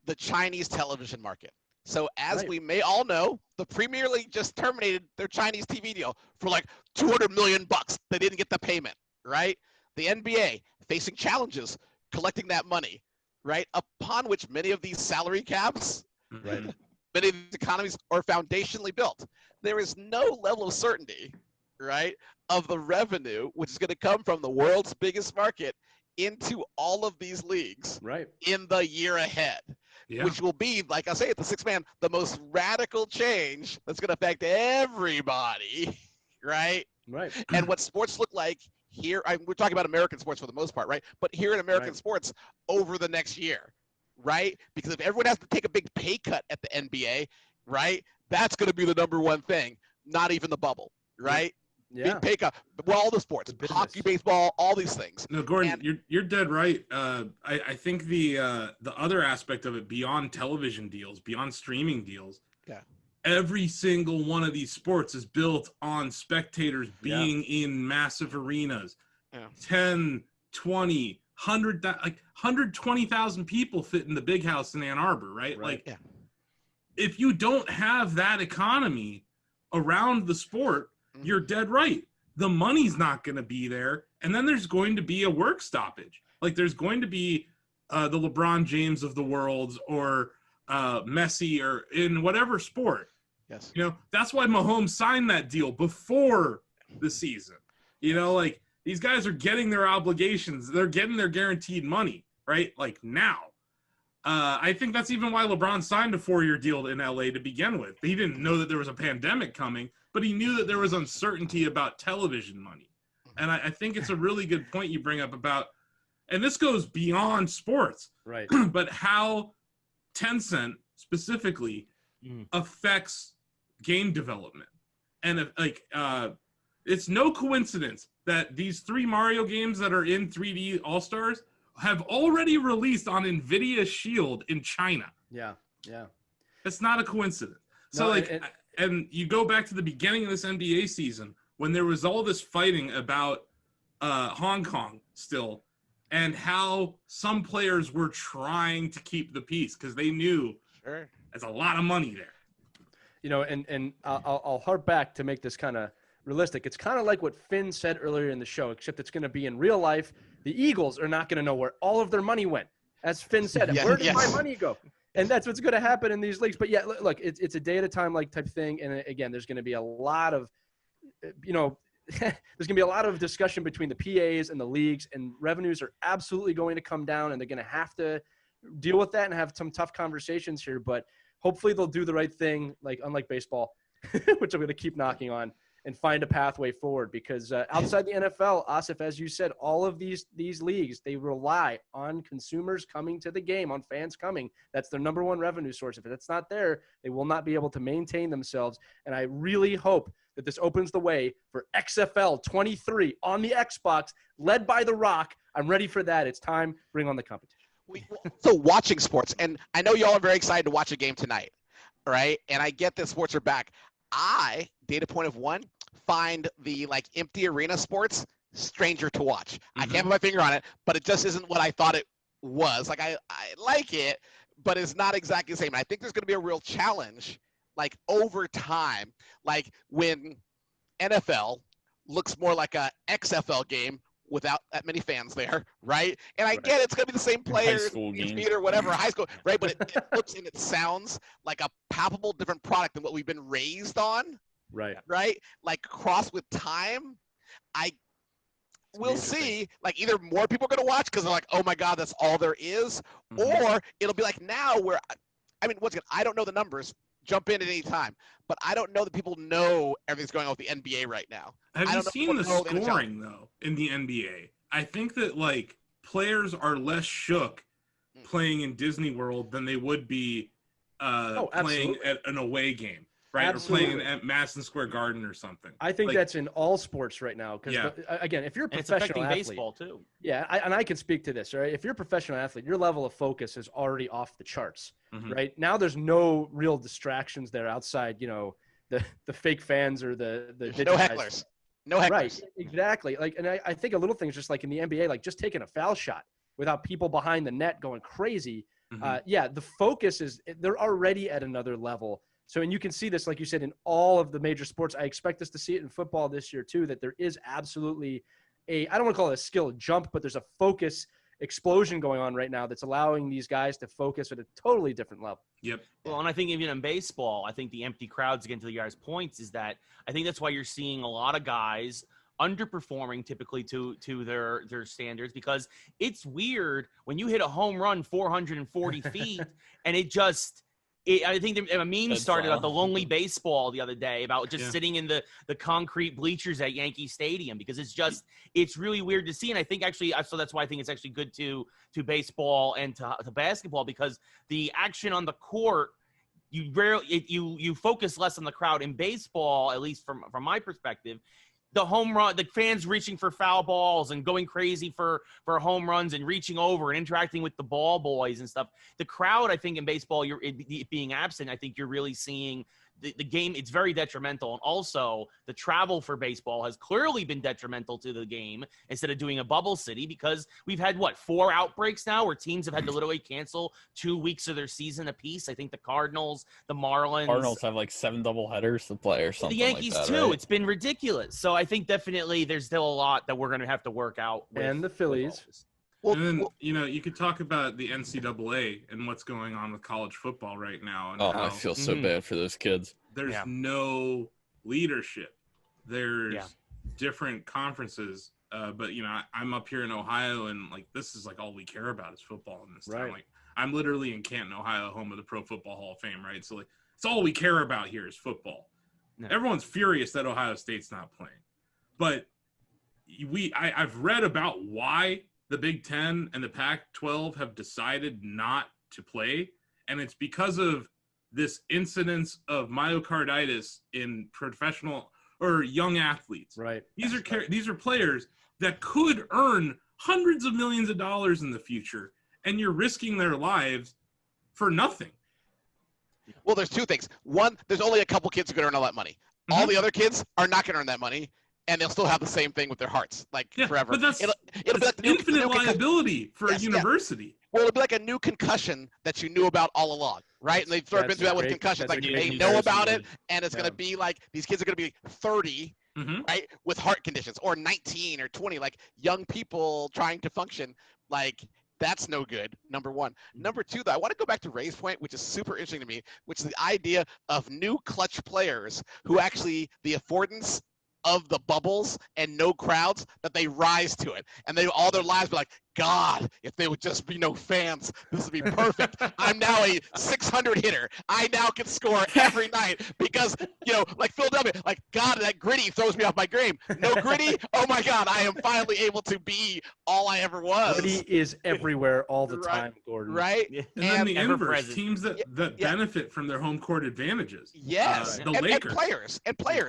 the Chinese television market. So as we may all know, the Premier League just terminated their Chinese TV deal for like $200 million. They didn't get the payment, right? The NBA facing challenges collecting that money, right? Upon which many of these salary caps, Right. many of these economies are foundationally built. There is no level of certainty, right, of the revenue which is going to come from the world's biggest market into all of these leagues in the year ahead. Yeah. Which will be, like I say, at the sixth man, the most radical change that's going to affect everybody, right? Right. And what sports look like here, we're talking about American sports for the most part, right? But here in American sports over the next year, right? Because if everyone has to take a big pay cut at the NBA, right, that's going to be the number one thing, not even the bubble, right? Yeah. Big pay cut. Well, all the sports, The business. hockey, baseball, all these things. No, Gordon, And- you're dead right. I think the other aspect of it, beyond television deals, beyond streaming deals, Yeah. every single one of these sports is built on spectators being in massive arenas. Yeah. 10, 20, 100, like 120,000 people fit in the big house in Ann Arbor, right? Like, Yeah. if you don't have that economy around the sport, you're dead right. The money's not going to be there. And then there's going to be a work stoppage. Like, there's going to be the LeBron James of the world, or Messi, or in whatever sport. Yes. You know, that's why Mahomes signed that deal before the season. You know, like, these guys are getting their obligations. They're getting their guaranteed money, right? Like, now. I think that's even why LeBron signed a 4-year deal in LA to begin with. He didn't know that there was a pandemic coming, but he knew that there was uncertainty about television money. And I think it's a really good point you bring up about, and this goes beyond sports, Right. but how Tencent specifically affects game development. And it's no coincidence that these 3 Mario games that are in 3D All-Stars have already released on NVIDIA Shield in China. Yeah. Yeah. It's not a coincidence. So, No, and you go back to the beginning of this NBA season when there was all this fighting about Hong Kong still, and how some players were trying to keep the peace because they knew Sure. there's a lot of money there. You know, and I'll harp back to make this kind of realistic. It's kind of like what Finn said earlier in the show, except it's going to be in real life. The Eagles are not going to know where all of their money went. As Finn said, Yeah, where did yes. my money go? And that's what's going to happen in these leagues. But yeah, look, it's a day at a time like type thing. And again, there's going to be a lot of, you know, there's going to be a lot of discussion between the PAs and the leagues, and revenues are absolutely going to come down, and they're going to have to deal with that and have some tough conversations here. But hopefully they'll do the right thing, like unlike baseball, which I'm going to keep knocking on, and find a pathway forward. Because outside the NFL, Asif, as you said, all of these leagues, they rely on consumers coming to the game, on fans coming. That's their number one revenue source. If that's not there, they will not be able to maintain themselves. And I really hope that this opens the way for XFL 23 on the Xbox, led by The Rock. I'm ready for that. It's time. Bring on the competition. So watching sports, and I know y'all are very excited to watch a game tonight, right? And I get that sports are back. I, data point of 1, find the empty arena sports stranger to watch. I can't put my finger on it, but it just isn't what I thought it was. Like, I like it, but it's not exactly the same. And I think there's going to be a real challenge, over time, when NFL looks more like a XFL game without that many fans there, right? And I get it's going to be the same players, school game. theater, whatever, high school, right? But it looks and it sounds like a palpable different product than what we've been raised on, Right. right? Cross with time, we'll see. Either more people are going to watch because they're like, oh my God, that's all there is, or it'll be like now where, once again, I don't know the numbers. Jump in at any time, but I don't know that people know everything's going on with the NBA right now. Have I you don't seen know the what the NHL scoring, though, in the NBA? I think that, players are less shook playing in Disney World than they would be playing absolutely. at an away game, right? Absolutely. Or playing at Madison Square Garden or something. I think that's in all sports right now. Because, Yeah. again, if you're a And it's professional affecting athlete, baseball too. yeah, I can speak to this, right? If you're a professional athlete, your level of focus is already off the charts, right? Now there's no real distractions there outside, the fake fans or the No digitized- hecklers. No hecklers. Right, exactly. And I think a little thing is just like in the NBA, just taking a foul shot without people behind the net going crazy. The focus they're already at another level. So, and you can see this, like you said, in all of the major sports. I expect us to see it in football this year too, that there is absolutely I don't want to call it a skill jump, but there's a focus explosion going on right now that's allowing these guys to focus at a totally different level. Yep. Well, and I think even in baseball, I think the empty crowds, again, to the guys' points, is that I think that's why you're seeing a lot of guys underperforming typically to their standards, because it's weird when you hit a home run 440 feet and it just I think a meme That's started about the wild. lonely baseball the other day about just Yeah. sitting in the concrete bleachers at Yankee Stadium because it's really weird to see. And I think actually, so that's why I think it's actually good to baseball and to basketball because the action on the court, you focus less on the crowd. In baseball, at least from my perspective, the home run, the fans reaching for foul balls and going crazy for home runs and reaching over and interacting with the ball boys and stuff. The crowd, I think in baseball, it being absent, I think you're really seeing the game. It's very detrimental. And also the travel for baseball has clearly been detrimental to the game instead of doing a bubble city because we've had 4 outbreaks now where teams have had to literally cancel 2 weeks of their season apiece. I think the Cardinals, the Marlins, Cardinals have like 7 doubleheaders to play or something. the Yankees like that, too. right? It's been ridiculous. So I think definitely there's still a lot that we're going to have to work out. And the Phillies. And then, you could talk about the NCAA and what's going on with college football right now. And Oh, how I feel so Mhm. bad for those kids. there's Yeah. no leadership. There's Yeah. different conferences. But, I'm up here in Ohio, and, this is, all we care about is football in this town. Right. I'm literally in Canton, Ohio, home of the Pro Football Hall of Fame, right? So, it's all we care about here is football. Yeah. Everyone's furious that Ohio State's not playing. But I've read about why the Big Ten and the Pac-12 have decided not to play, and it's because of this incidence of myocarditis in professional or young athletes. Right. These are players that could earn hundreds of millions of dollars in the future, and you're risking their lives for nothing. Well, there's 2 things. One, there's only a couple kids who can earn all that money. All the other kids are not going to earn that money, and they'll still have the same thing with their hearts, forever. But that's it'll be like the new infinite liability for Yes, a yeah. university. Well, it'll be like a new concussion that you knew about all along, right? And they've sort of been That's through that with great. concussions. That's Like a great they know about comparison, it, and it's Yeah. going to be like these kids are going to be 30, Mhm. right, with heart conditions, or 19 or 20, like young people trying to function. That's no good, number one. Number two, though, I want to go back to Ray's point, which is super interesting to me, which is the idea of new clutch players who actually, the affordance of the bubbles and no crowds, that they rise to it. And they all their lives be like, God, if there would just be no fans, this would be perfect. I'm now a 600 hitter. I now can score every night because, like Philadelphia, God, that gritty throws me off my game. No gritty, oh my God, I am finally able to be all I ever was. Brady is everywhere all the Right. time, Gordon. Right? Yeah. And then the ever inverse, present. teams that Yeah. benefit from their home court advantages. Yes. The and Lakers. players.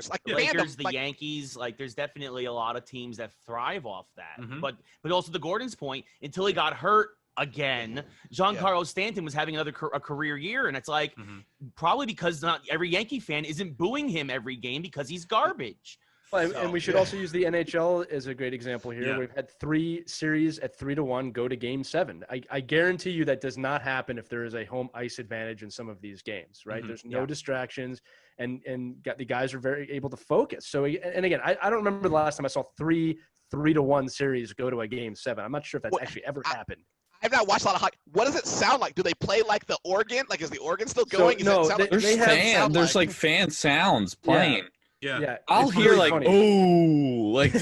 Like The random, Lakers, the like, Yankees, there's definitely a lot of teams that thrive off that. Mhm. But also to Gordon's point, until he got hurt again, Giancarlo Stanton was having a career year, and it's Mhm. probably because not every Yankee fan isn't booing him every game because he's garbage. Well, So, and we should yeah. also use the NHL as a great example here. Yeah. We've had 3 series at 3-1 go to Game 7. I guarantee you that does not happen if there is a home ice advantage in some of these games, right? Mhm. There's no Yeah. distractions, and the guys are very able to focus. So, and again, I don't remember the last time I saw 3-1 series go to a Game 7. I'm not sure if that's Well, actually ever happened. I've not watched a lot of hockey. What does it sound like? Do they play like the organ? Like, is the organ still So, going? Does no, it sound like There's They have fan. There's fan sounds playing. Yeah. Yeah, I'll it's hear really funny.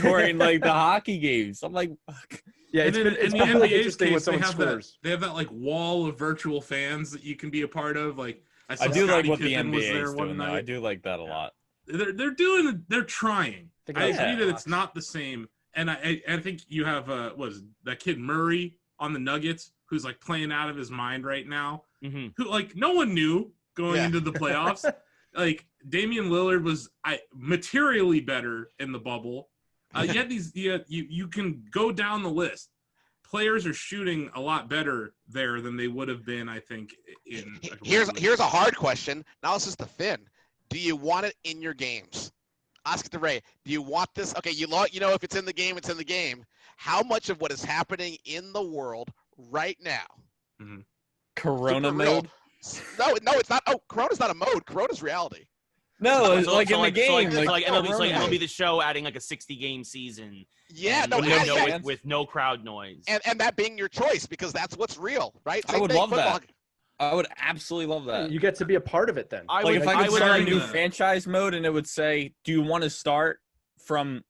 during the hockey games. I'm like, fuck. Yeah, And it's then been in the really NBA's interesting when case, they someone have that scores. they have that wall of virtual fans that you can be a part of. I saw I do like Scottie what the Pippen was NBA there is one doing, though. night. I do like that a lot. They're trying. Think I about agree that. that it's not the same. And I think you have was that kid Murray on the Nuggets who's playing out of his mind right now. Mhm. Who no one knew going Yeah. into the playoffs. Damian Lillard was materially better in the bubble. You can go down the list. Players are shooting a lot better there than they would have been, I think. Here's a hard question. Now this is the Finn. Do you want it in your games? Ask it to Ray. Do you want this? Okay, if it's in the game, it's in the game. How much of what is happening in the world right now? Corona Super real. mode? No, it's not. Oh, Corona's not a mode. Corona's reality. No, it's So- like so in the game. So like MLB, Corona. MLB the Show adding a 60-game season. Yeah, and no, with, and- no yeah, with no crowd noise. and that being your choice because that's what's real, right? I Same would thing, love football. that. I would absolutely love that. You get to be a part of it then. I Like would, if I could would start a argue new that. franchise mode and it would say, do you want to start from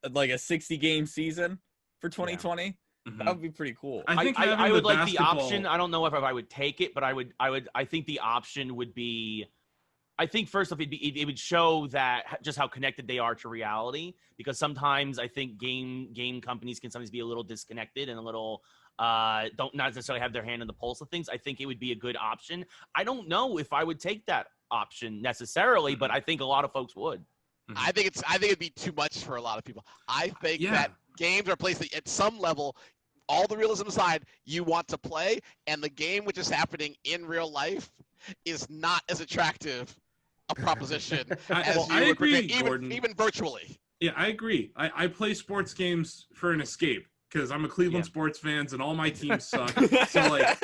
a 60-game season for 2020? That would be pretty cool. I think I would like the basketball- option. I don't know if I would take it, but I think the option would be. I think first off, it would show that just how connected they are to reality, because sometimes I think game companies can sometimes be a little disconnected and a little don't not necessarily have their hand on the pulse of things. I think it would be a good option. I don't know if I would take that option necessarily, but I think a lot of folks would. I think it'd be too much for a lot of people. I think that games are a place that at some level, all the realism aside, you want to play, and the game which is happening in real life is not as attractive a proposition as I you would agree, predict, Gordon. even virtually. Yeah, I agree. I play sports games for an escape because I'm a Cleveland sports fan and all my teams suck. So like,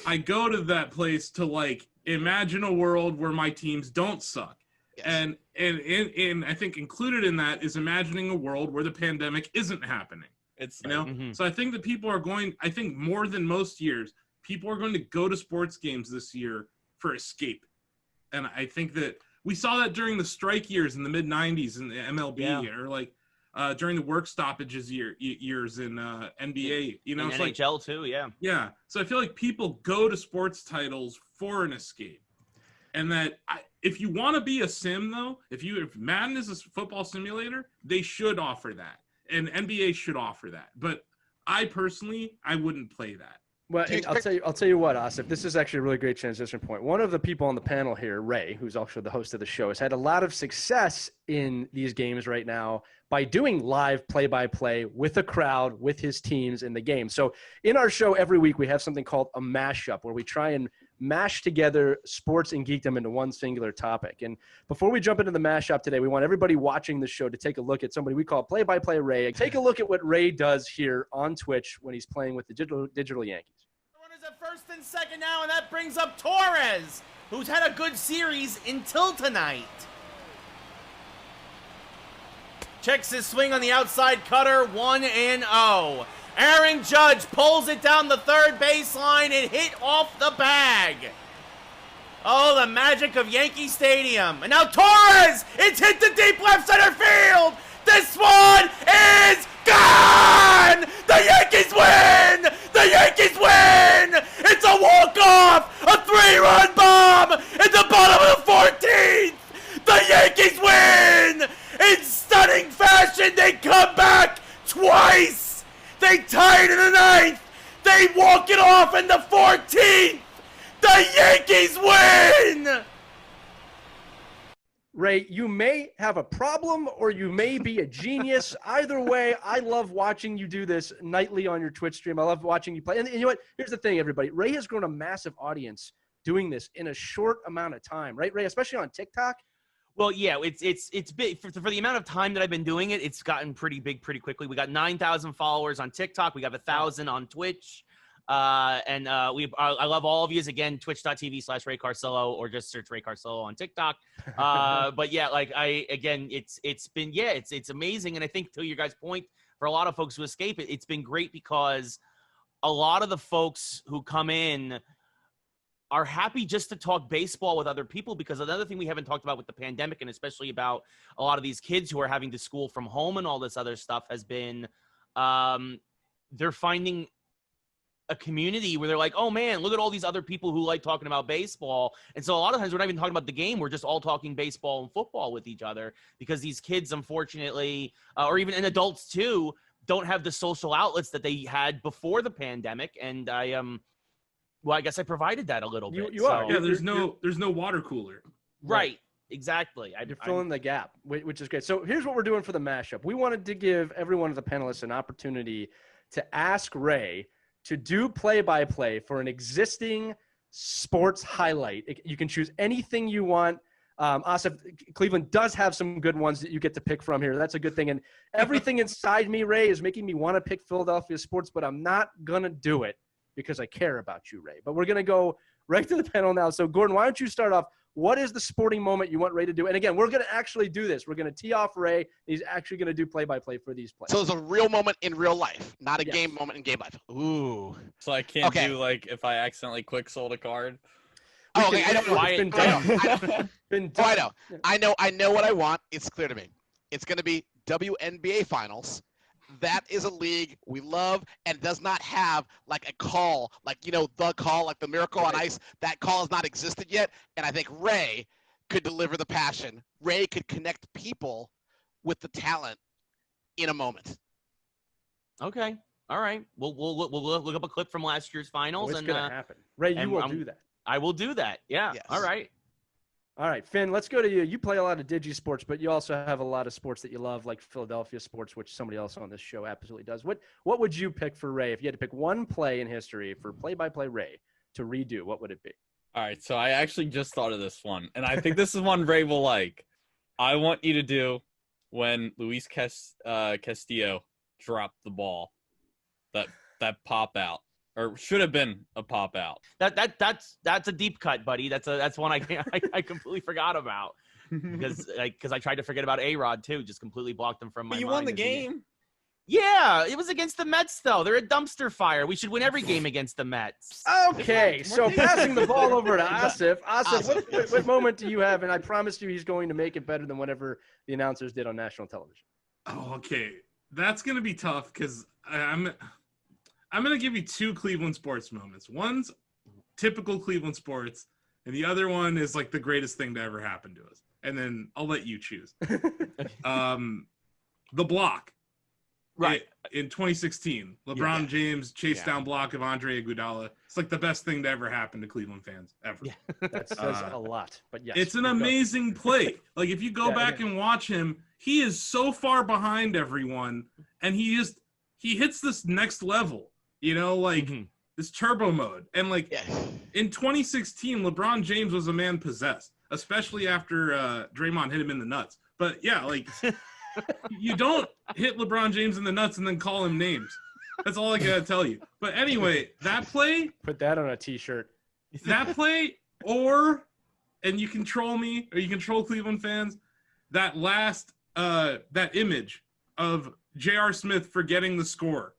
I go to that place to like imagine a world where my teams don't suck. Yes. And I think included in that is imagining a world where the pandemic isn't happening. It's So I think that people are going. I think more than most years, people are going to go to sports games this year for escape, and I think that we saw that during the strike years in the mid '90s in the MLB, or like during the work stoppages years in NBA. You know, in it's NHL like, too. Yeah. Yeah. So I feel like people go to sports titles for an escape. And that if you want to be a sim, though, if Madden is a football simulator, they should offer that, and NBA should offer that. But I personally, I wouldn't play that. Well, I'll tell you what, Asif, this is actually a really great transition point. One of the people on the panel here, Ray, who's also the host of the show, has had a lot of success in these games right now by doing live play-by-play with a crowd, with his teams in the game. So in our show every week, we have something called a mashup, where we try and mash together sports and geekdom into one singular topic. And before we jump into the mashup today, we want everybody watching the show to take a look at somebody we call play-by-play Ray. Take a look at what Ray does here on Twitch when he's playing with the digital Yankees. Runners at first and second now, and that brings up Torres, who's had a good series until tonight. Checks his swing on the outside cutter, 1-0. Aaron Judge pulls it down the third baseline and hit off the bag. Oh, the magic of Yankee Stadium. And now Torres! It's hit to deep left center field! This one is gone! The Yankees win! The Yankees win! It's a walk-off! A 3-run bomb in the bottom of the 14th! The Yankees win! In stunning fashion, they come back twice! They tie it in the 9th! They walk it off in the 14th! The Yankees win! Ray, you may have a problem or you may be a genius. Either way, I love watching you do this nightly on your Twitch stream. I love watching you play. And you know what? Here's the thing, everybody. Ray has grown a massive audience doing this in a short amount of time, right, Ray? Especially on TikTok. Well, yeah, it's big for the amount of time that I've been doing it. It's gotten pretty big pretty quickly. We got 9,000 followers on TikTok. We got 1,000 on Twitch. I love all of you. Again, twitch.tv/Ray Carsillo, or just search Ray Carsillo on TikTok. But yeah, like it's amazing. And I think to your guys' point, for a lot of folks who escape it, it's been great because a lot of the folks who come in are happy just to talk baseball with other people, because another thing we haven't talked about with the pandemic, and especially about a lot of these kids who are having to school from home and all this other stuff, has been they're finding a community where they're like, oh man, look at all these other people who like talking about baseball. And so a lot of times we're not even talking about the game. We're just all talking baseball and football with each other, because these kids, unfortunately, or even and adults too, don't have the social outlets that they had before the pandemic. And well, I guess I provided that a little bit. You are. Yeah, there's no water cooler. Right. Exactly. You're filling the gap, which is great. So here's what we're doing for the mashup. We wanted to give every one of the panelists an opportunity to ask Ray to do play-by-play for an existing sports highlight. You can choose anything you want. Asif, Cleveland does have some good ones that you get to pick from here. That's a good thing. And everything inside me, Ray, is making me want to pick Philadelphia sports, but I'm not going to do it because I care about you, Ray. But we're going to go right to the panel now. So, Gordon, why don't you start off? What is the sporting moment you want Ray to do? And again, we're going to actually do this. We're going to tee off Ray. He's actually going to do play-by-play for these plays. So it's a real moment in real life, not a game moment in game life. Ooh. So I can't do, like, if I accidentally quick sold a card? Oh, okay. I know. It's been done. I know what I want. It's clear to me. It's going to be WNBA finals. that is a league we love and does not have like a call, like, the call, like the Miracle on Ice. That call has not existed yet. And I think Ray could deliver the passion. Ray could connect people with the talent in a moment. Okay. All right. We'll look up a clip from last year's finals. What's going to happen? Ray, you will do that. I will do that. Yeah. Yes. All right. All right, Finn, let's go to you. You play a lot of digi sports, but you also have a lot of sports that you love, like Philadelphia sports, which somebody else on this show absolutely does. What would you pick for Ray? If you had to pick one play in history for play-by-play Ray to redo, what would it be? All right, so I actually just thought of this one, and I think this is one Ray will like. I want you to do when Luis Castillo dropped the ball, that pop out. Or should have been a pop out. That's a deep cut, buddy. That's one I completely forgot about because I tried to forget about A-Rod too. Just completely blocked him from my mind. But you won the game. Yeah, it was against the Mets though. They're a dumpster fire. We should win every game against the Mets. Okay, so passing the ball over to Asif. Asif, what moment do you have? And I promise you, he's going to make it better than whatever the announcers did on national television. Oh, okay. That's gonna be tough because I'm going to give you two Cleveland sports moments. One's typical Cleveland sports, and the other one is like the greatest thing to ever happen to us. And then I'll let you choose. The block. Right. In 2016, LeBron James chased down block of Andre Iguodala. It's like the best thing to ever happen to Cleveland fans ever. Yeah, that says a lot, but yes. It's an amazing play. Like if you go back and watch him, he is so far behind everyone, and he hits this next level. This turbo mode. And in 2016, LeBron James was a man possessed, especially after Draymond hit him in the nuts. But yeah, you don't hit LeBron James in the nuts and then call him names. That's all I gotta tell you. But anyway, that play. Put that on a t-shirt. That play, and you control me, or you control Cleveland fans, that last, that image of J.R. Smith forgetting the score.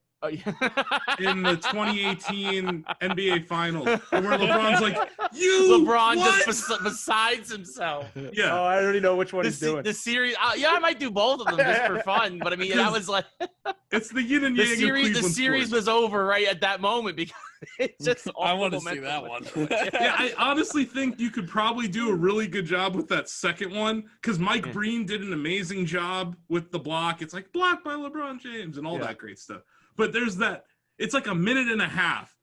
In the 2018 NBA Finals, where LeBron's like, LeBron just besides himself. Yeah. Oh, I already know which one he's doing. The series, I might do both of them just for fun. But I mean, that was like it's the yin and yang. The series was over right at that moment because it's just. I want to see that one. Yeah, I honestly think you could probably do a really good job with that second one because Mike Breen did an amazing job with the block. It's like blocked by LeBron James and all that great stuff. But there's that, it's like a minute and a half,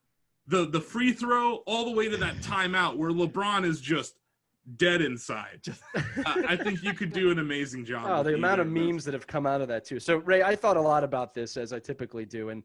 the free throw all the way to that timeout where LeBron is just dead inside. I think you could do an amazing job. Oh, the amount of memes that have come out of that too. So Ray, I thought a lot about this as I typically do. And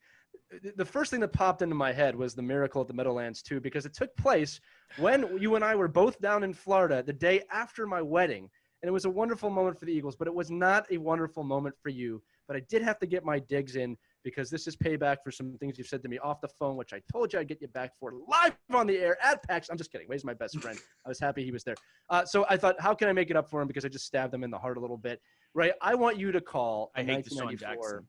the first thing that popped into my head was the miracle at the Meadowlands too, because it took place when you and I were both down in Florida the day after my wedding. And it was a wonderful moment for the Eagles, but it was not a wonderful moment for you. But I did have to get my digs in, because this is payback for some things you've said to me off the phone, which I told you I'd get you back for live on the air at PAX. I'm just kidding. Ray's my best friend. I was happy he was there. So I thought, how can I make it up for him? Because I just stabbed him in the heart a little bit. Ray, I want you to call I hate Deshaun Jackson.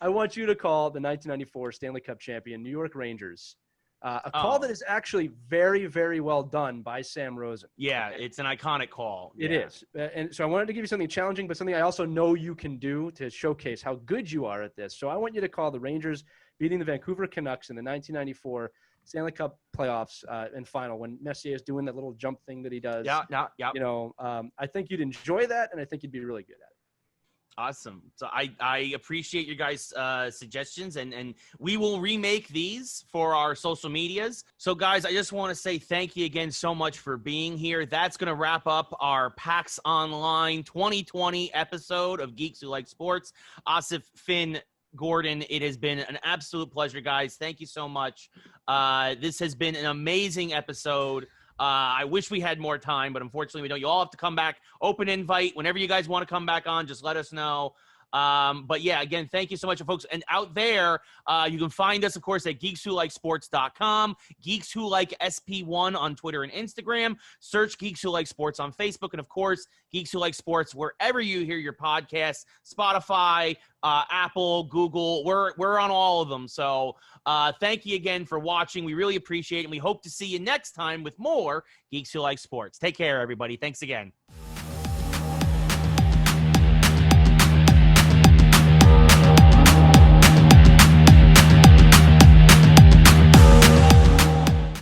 I want you to call the 1994 Stanley Cup champion New York Rangers. A call that is actually very, very well done by Sam Rosen. Yeah, it's an iconic call. It is. And so I wanted to give you something challenging, but something I also know you can do to showcase how good you are at this. So I want you to call the Rangers beating the Vancouver Canucks in the 1994 Stanley Cup playoffs and final when Messier is doing that little jump thing that he does. Yeah. I think you'd enjoy that, and I think you'd be really good at it. Awesome. So I appreciate your guys' suggestions, and we will remake these for our social medias. So, guys, I just want to say thank you again so much for being here. That's going to wrap up our PAX Online 2020 episode of Geeks Who Like Sports. Asif, Finn, Gordan, it has been an absolute pleasure, guys. Thank you so much. This has been an amazing episode. I wish we had more time, but unfortunately we don't. You all have to come back. Open invite. Whenever you guys want to come back on, just let us know. But yeah, again, thank you so much, folks. And out there, you can find us, of course, at geekswhoLikeSports.com, Geeks Who Like SP1 on Twitter and Instagram. Search Geeks Who Like Sports on Facebook. And of course, Geeks Who Like Sports, wherever you hear your podcasts, Spotify, Apple, Google, we're on all of them. So thank you again for watching. We really appreciate it. And we hope to see you next time with more Geeks Who Like Sports. Take care, everybody. Thanks again.